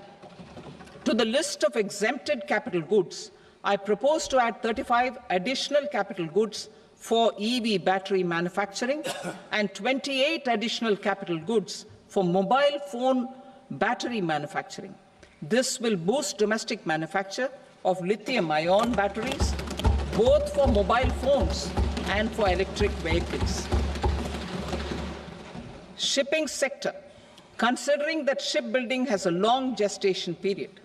To the list of exempted capital goods, I propose to add 35 additional capital goods for EV battery manufacturing and 28 additional capital goods for mobile phone battery manufacturing. This will boost domestic manufacture of lithium-ion batteries, both for mobile phones and for electric vehicles. Shipping sector. Considering that shipbuilding has a long gestation period,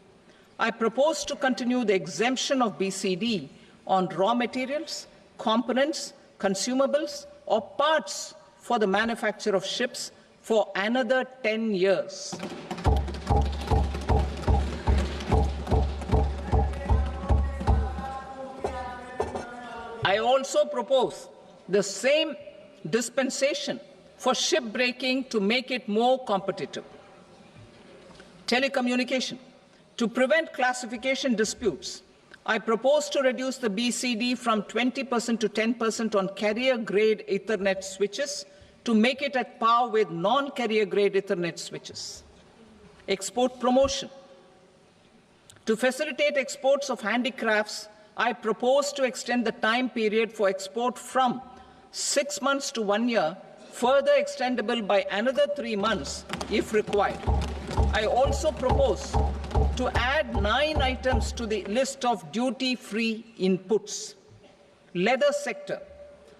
I propose to continue the exemption of BCD on raw materials, components, consumables, or parts for the manufacture of ships for another 10 years. I also propose the same dispensation for shipbreaking to make it more competitive. Telecommunication. To prevent classification disputes, I propose to reduce the BCD from 20% to 10% on carrier-grade Ethernet switches to make it at par with non-carrier-grade Ethernet switches. Export promotion. To facilitate exports of handicrafts, I propose to extend the time period for export from 6 months to 1 year, further extendable by another 3 months if required. I also propose to add 9 items to the list of duty-free inputs. Leather sector.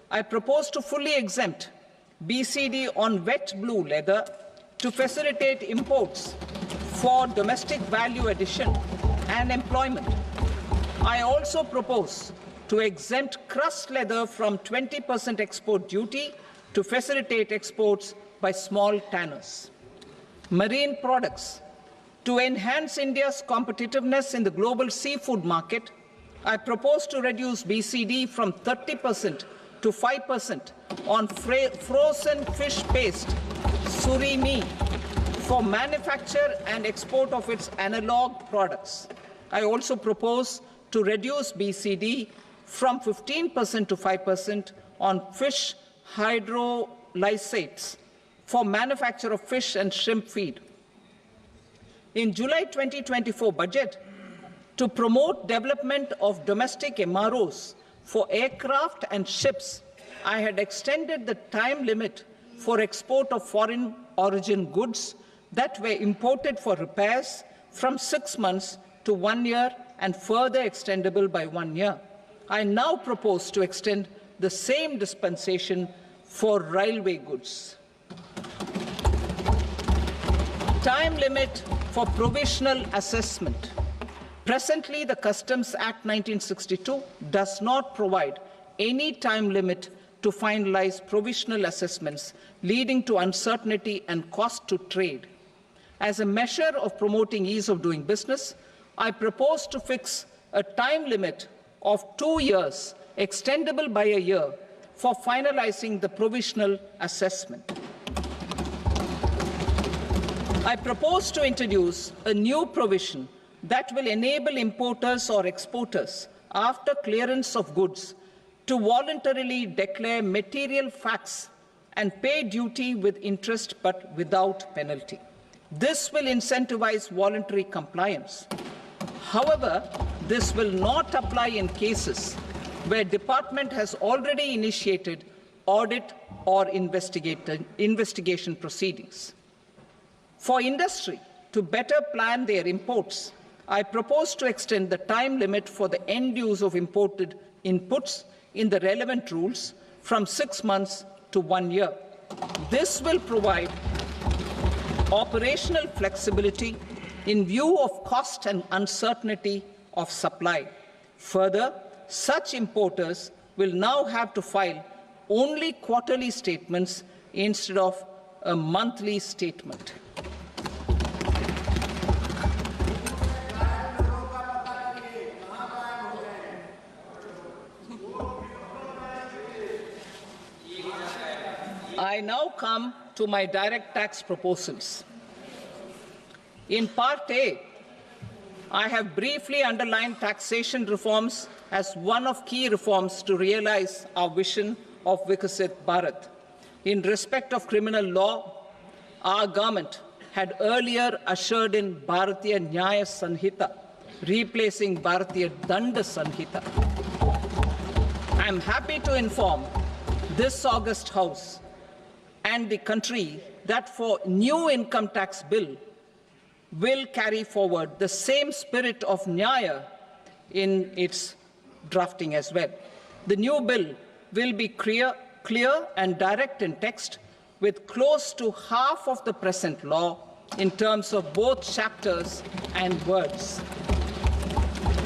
I propose to fully exempt BCD on wet blue leather to facilitate imports for domestic value addition and employment. I also propose to exempt crust leather from 20% export duty to facilitate exports by small tanners. Marine products. To enhance India's competitiveness in the global seafood market, I propose to reduce BCD from 30% to 5% on frozen fish paste, surimi, for manufacture and export of its analog products. I also propose to reduce BCD from 15% to 5% on fish hydrolysates for manufacture of fish and shrimp feed. In July 2024 budget, to promote development of domestic MROs for aircraft and ships, I had extended the time limit for export of foreign origin goods that were imported for repairs from 6 months to 1 year and further extendable by 1 year. I now propose to extend the same dispensation for railway goods. Time limit for provisional assessment. Presently, the Customs Act 1962 does not provide any time limit to finalize provisional assessments, leading to uncertainty and cost to trade. As a measure of promoting ease of doing business, I propose to fix a time limit of 2 years, extendable by a year, for finalizing the provisional assessment. I propose to introduce a new provision that will enable importers or exporters, after clearance of goods, to voluntarily declare material facts and pay duty with interest but without penalty. This will incentivize voluntary compliance. However, this will not apply in cases where department has already initiated audit or investigation proceedings. For industry to better plan their imports, I propose to extend the time limit for the end use of imported inputs in the relevant rules from 6 months to 1 year. This will provide operational flexibility in view of cost and uncertainty of supply. Further, such importers will now have to file only quarterly statements instead of a monthly statement. I now come to my direct tax proposals. In Part A, I have briefly underlined taxation reforms as one of key reforms to realize our vision of Vikasit Bharat. In respect of criminal law, our government had earlier ushered in Bharatiya Nyaya Sanhita, replacing Bharatiya Danda Sanhita. I am happy to inform this august House and the country that for new income tax bill will carry forward the same spirit of Nyaya in its drafting as well. The new bill will be clear and direct in text, with close to half of the present law in terms of both chapters and words.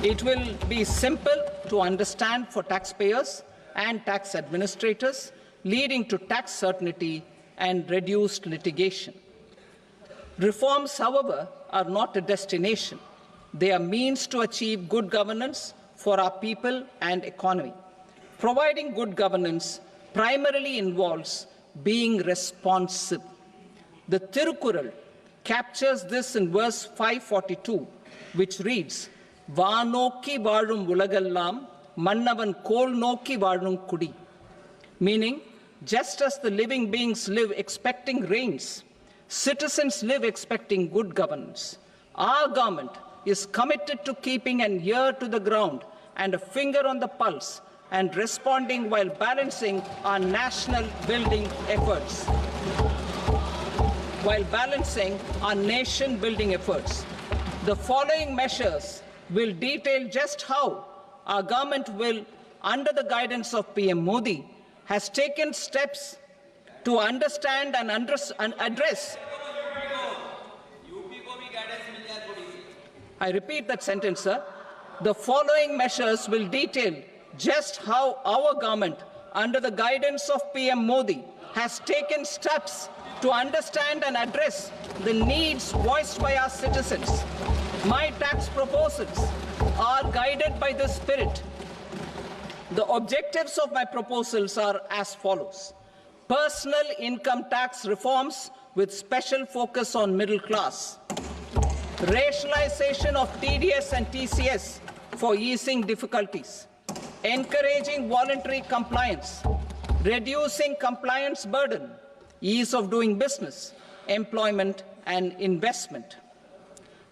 It will be simple to understand for taxpayers and tax administrators, leading to tax certainty and reduced litigation. Reforms, however, are not a destination. They are means to achieve good governance for our people and economy. Providing good governance primarily involves being responsive. The Tirukural captures this in verse 542, which reads, "Vaanokki vaazhum ulagallam, mannavan kol nokki vaazhum kudi," meaning, just as the living beings live expecting rains, citizens live expecting good governance. Our government is committed to keeping an ear to the ground and a finger on the pulse and responding while balancing our national building efforts. The following measures will detail just how our government will, under the guidance of PM Modi, has taken steps to understand and address. I repeat that sentence, sir. The following measures will detail just how our government, under the guidance of PM Modi, has taken steps to understand and address the needs voiced by our citizens. My tax proposals are guided by this spirit. The objectives of my proposals are as follows. Personal income tax reforms with special focus on middle class. Rationalization of TDS and TCS for easing difficulties. Encouraging voluntary compliance. Reducing compliance burden. Ease of doing business, employment and investment.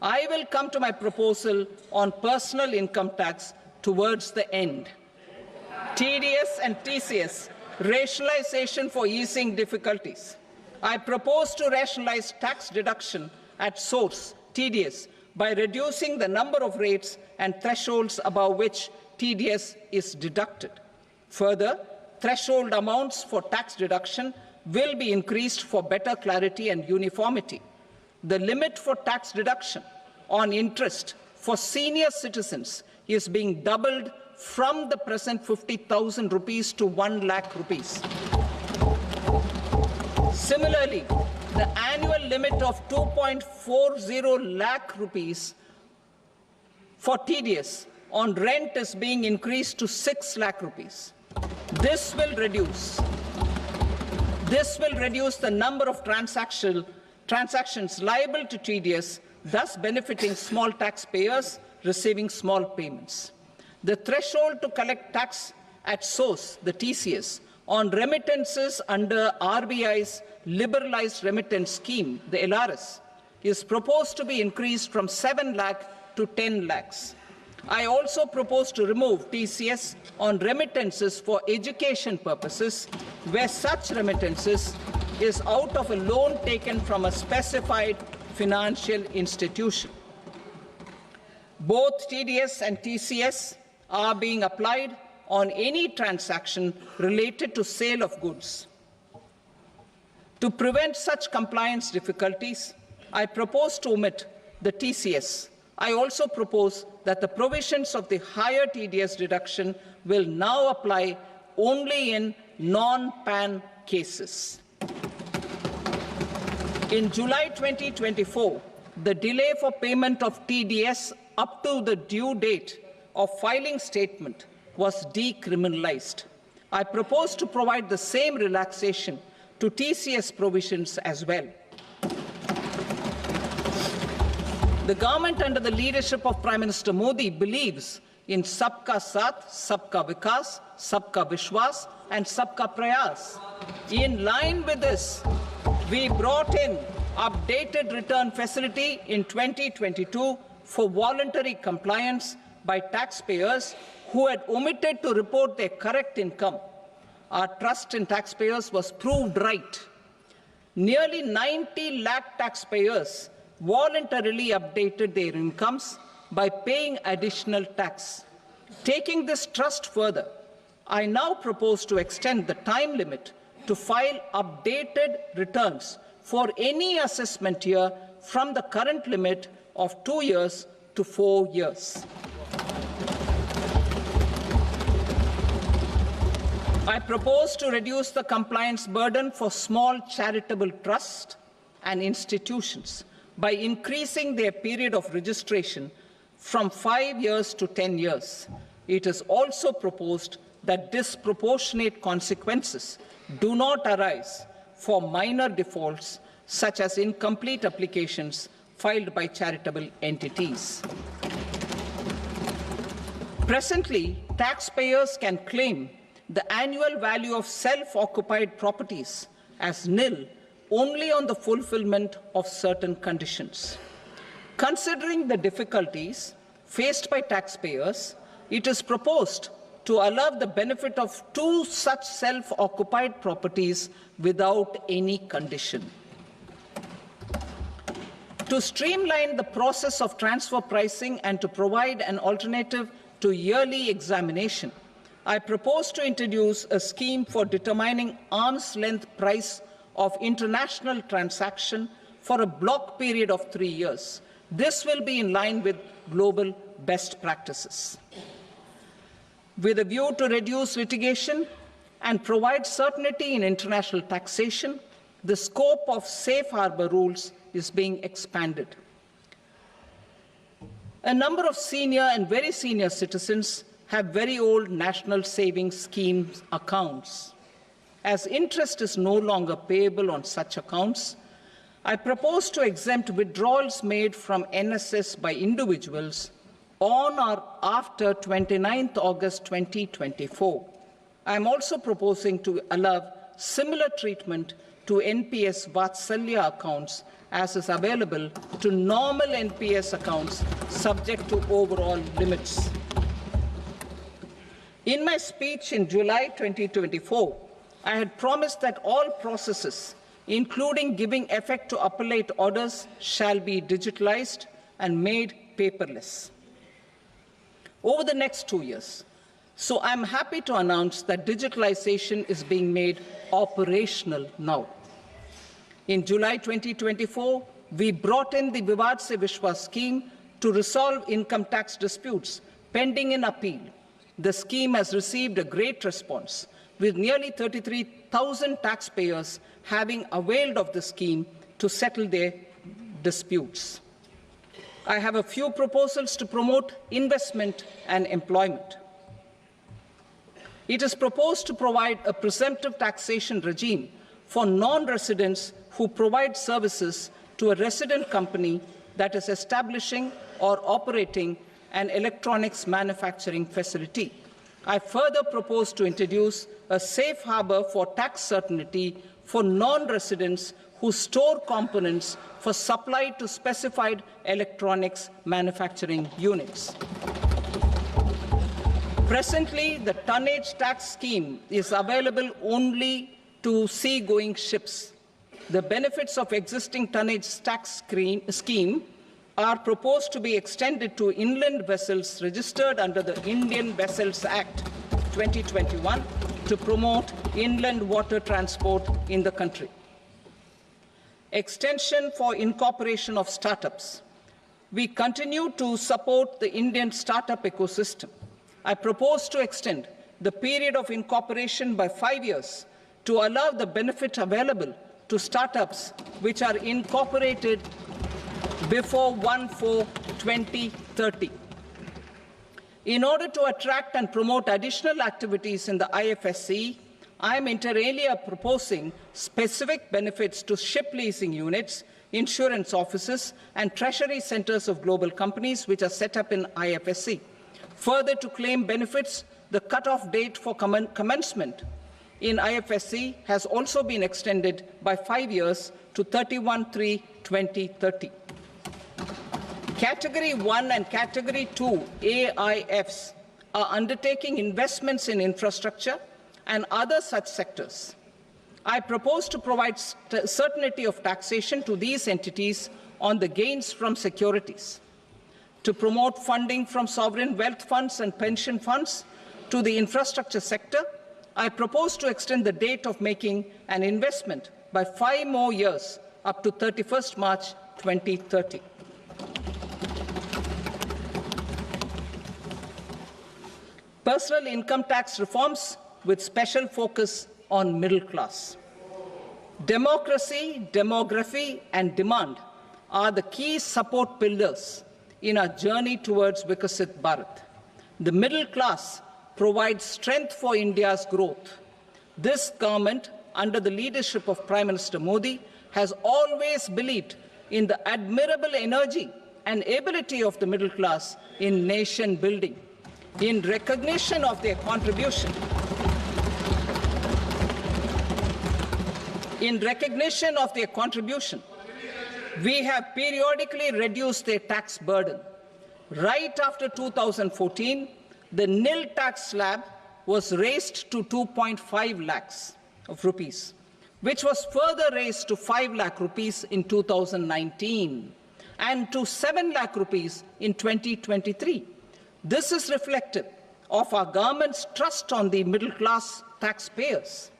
I will come to my proposal on personal income tax towards the end. TDS and TCS, rationalization for easing difficulties. I propose to rationalize tax deduction at source, TDS, by reducing the number of rates and thresholds above which TDS is deducted. Further, threshold amounts for tax deduction will be increased for better clarity and uniformity. The limit for tax deduction on interest for senior citizens is being doubled from the present 50,000 rupees to 1 lakh rupees. Similarly, the annual limit of 2.40 lakh rupees for TDS on rent is being increased to 6 lakh rupees. This will reduce the number of transactions liable to TDS, thus benefiting small taxpayers receiving small payments. The threshold to collect tax at source, the TCS, on remittances under RBI's liberalized remittance scheme, the LRS, is proposed to be increased from 7 lakh to 10 lakhs. I also propose to remove TCS on remittances for education purposes, where such remittances is out of a loan taken from a specified financial institution. Both TDS and TCS are being applied on any transaction related to sale of goods. To prevent such compliance difficulties, I propose to omit the TCS. I also propose that the provisions of the higher TDS deduction will now apply only in non-PAN cases. In July 2024, the delay for payment of TDS up to the due date of filing statement was decriminalized. I propose to provide the same relaxation to TCS provisions as well. The government under the leadership of Prime Minister Modi believes in Sabka Saath, Sabka Vikas, Sabka Vishwas and Sabka Prayas. In line with this, we brought in updated return facility in 2022 for voluntary compliance by taxpayers who had omitted to report their correct income. Our trust in taxpayers was proved right. Nearly 90 lakh taxpayers voluntarily updated their incomes by paying additional tax. Taking this trust further, I now propose to extend the time limit to file updated returns for any assessment year from the current limit of 2 years to 4 years. I propose to reduce the compliance burden for small charitable trusts and institutions by increasing their period of registration from 5 years to 10 years. It is also proposed that disproportionate consequences do not arise for minor defaults, such as incomplete applications filed by charitable entities. Presently, taxpayers can claim the annual value of self-occupied properties as nil only on the fulfillment of certain conditions. Considering the difficulties faced by taxpayers, it is proposed to allow the benefit of 2 such self-occupied properties without any condition. To streamline the process of transfer pricing and to provide an alternative to yearly examination, I propose to introduce a scheme for determining arm's length price of international transaction for a block period of 3 years. This will be in line with global best practices. With a view to reduce litigation and provide certainty in international taxation, the scope of safe harbor rules is being expanded. A number of senior and very senior citizens have very old national savings schemes accounts. As interest is no longer payable on such accounts, I propose to exempt withdrawals made from NSS by individuals on or after 29th August 2024. I am also proposing to allow similar treatment to NPS Vatsalya accounts as is available to normal NPS accounts subject to overall limits. In my speech in July 2024, I had promised that all processes, including giving effect to appellate orders, shall be digitalized and made paperless over the next 2 years. So I'm happy to announce that digitalization is being made operational now. In July 2024, we brought in the Vivad Se Vishwas scheme to resolve income tax disputes pending in appeal. The scheme has received a great response, with nearly 33,000 taxpayers having availed of the scheme to settle their disputes. I have a few proposals to promote investment and employment. It is proposed to provide a presumptive taxation regime for non-residents who provide services to a resident company that is establishing or operating an electronics manufacturing facility. I further propose to introduce a safe harbor for tax certainty for non-residents who store components for supply to specified electronics manufacturing units. Presently, the tonnage tax scheme is available only to sea-going ships. The benefits of existing tonnage tax scheme are proposed to be extended to inland vessels registered under the Indian Vessels Act 2021 to promote inland water transport in the country. Extension for incorporation of startups. We continue to support the Indian startup ecosystem. I propose to extend the period of incorporation by 5 years to allow the benefit available to startups which are incorporated before 1/4/2030. In order to attract and promote additional activities in the IFSC, I am inter alia proposing specific benefits to ship leasing units, insurance offices, and treasury centers of global companies which are set up in IFSC. Further, to claim benefits, the cut-off date for commencement in IFSC has also been extended by 5 years to 31/3/2030. Category 1 and Category 2 AIFs are undertaking investments in infrastructure and other such sectors. I propose to provide certainty of taxation to these entities on the gains from securities, to promote funding from sovereign wealth funds and pension funds to the infrastructure sector. I propose to extend the date of making an investment by 5 more years up to 31st March 2030. Personal income tax reforms with special focus on middle class. Democracy, demography, and demand are the key support pillars in our journey towards Vikasit Bharat. The middle class provides strength for India's growth. This government, under the leadership of Prime Minister Modi, has always believed in the admirable energy and ability of the middle class in nation building. In recognition of their contribution, we have periodically reduced their tax burden. Right after 2014, the nil tax slab was raised to 2.5 lakhs of rupees, which was further raised to 5 lakh rupees in 2019 and to 7 lakh rupees in 2023. This is reflective of our government's trust on the middle-class taxpayers.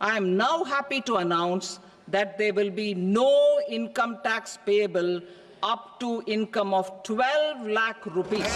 I am now happy to announce that there will be no income tax payable up to income of 12 lakh rupees.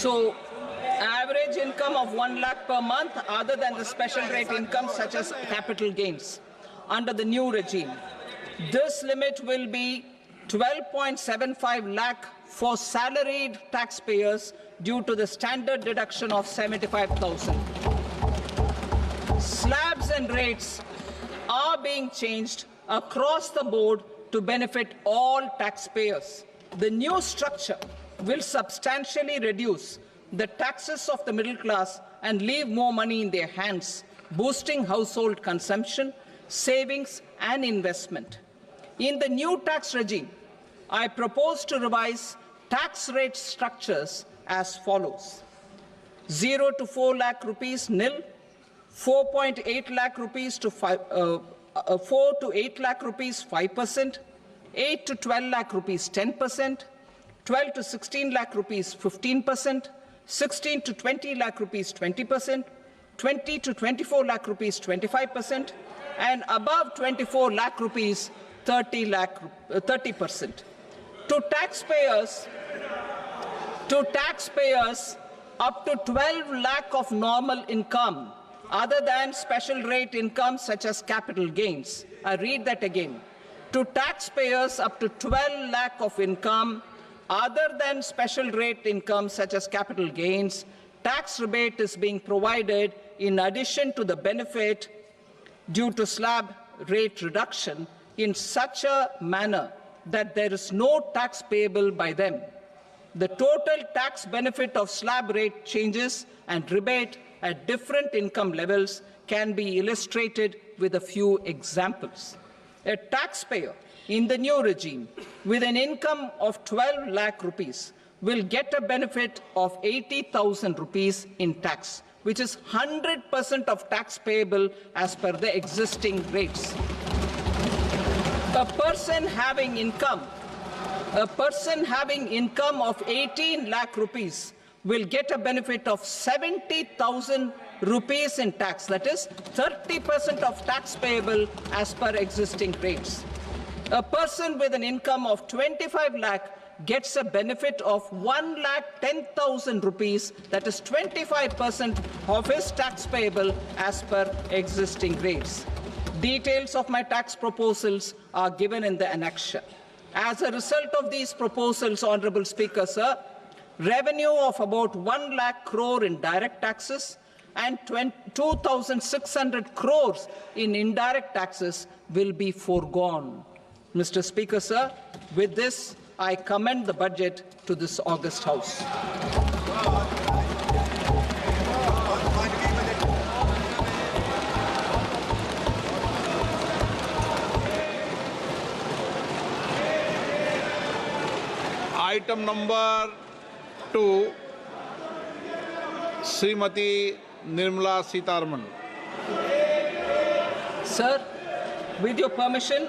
So, average income of 1 lakh per month, other than the special rate income such as capital gains, under the new regime. This limit will be 12.75 lakh for salaried taxpayers due to the standard deduction of 75,000. Slabs and rates are being changed across the board to benefit all taxpayers. The new structure will substantially reduce the taxes of the middle class and leave more money in their hands, boosting household consumption, savings, and investment. In the new tax regime, I propose to revise tax rate structures as follows: 0 to 4 lakh rupees nil, 4.8 lakh rupees to 4 to 8 lakh rupees 5%, 8 to 12 lakh rupees 10%, 12 to 16 lakh rupees 15%, 16 to 20 lakh rupees 20%, 20 to 24 lakh rupees 25%, and above 24 lakh rupees 30%. To taxpayers up to 12 lakh of normal income, other than special rate income such as capital gains. I read that again. To taxpayers up to 12 lakh of income, other than special rate income such as capital gains, tax rebate is being provided in addition to the benefit due to slab rate reduction in such a manner that there is no tax payable by them. The total tax benefit of slab rate changes and rebate at different income levels can be illustrated with a few examples. A taxpayer in the new regime with an income of 12 lakh rupees will get a benefit of 80,000 rupees in tax, which is 100% of tax payable as per the existing rates. A person having income A person having income of 18 lakh rupees will get a benefit of 70,000 rupees in tax. That is 30% of tax payable as per existing rates. A person with an income of 25 lakh gets a benefit of 1,10,000 rupees, that is 25% of his tax payable as per existing rates. Details of my tax proposals are given in the annexure. As a result of these proposals, Honorable Speaker, sir, revenue of about 1 lakh crore in direct taxes and 2,600 crores in indirect taxes will be foregone. Mr. Speaker, sir, with this, I commend the budget to this august House. Item number 2, Srimati Nirmala Sitharaman. Sir, with your permission,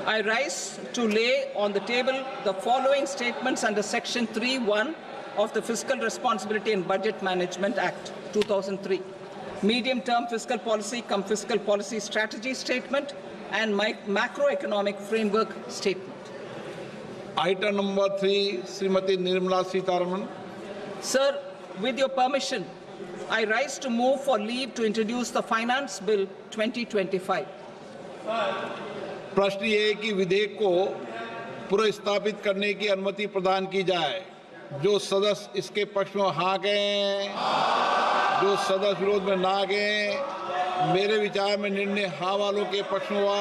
I rise to lay on the table the following statements under Section 3(1) of the Fiscal Responsibility and Budget Management Act 2003. Medium-term fiscal policy cum fiscal policy strategy statement and macroeconomic framework statement. Item number 3, Srimati Nirmala Sitharaman. Sir, with your permission, I rise to move for leave to introduce the Finance Bill 2025. प्रश्न ये है कि विधेयक को पुनर्स्थापित करने की अनुमति प्रदान की जाए। जो सदस्य इसके पक्ष में हाँ कहें, जो सदस्य विरोध में ना कहें। मेरे विचार में निर्णय हाँ वालों के पक्ष में हुआ,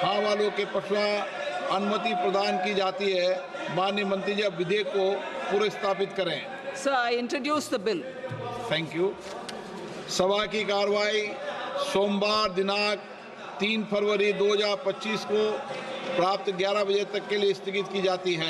हाँ वालों के पक्ष में अनुमति प्रदान की जाती है। माननीय मंत्री जी, अब विधेयक को पुनर्स्थापित करें। Sir, I introduce the bill. Thank you. सभा की कार्रवाई सोमवार दिनांक 3 फरवरी 2025 को प्राप्त 11 बजे तक के लिए स्थगित की जाती है।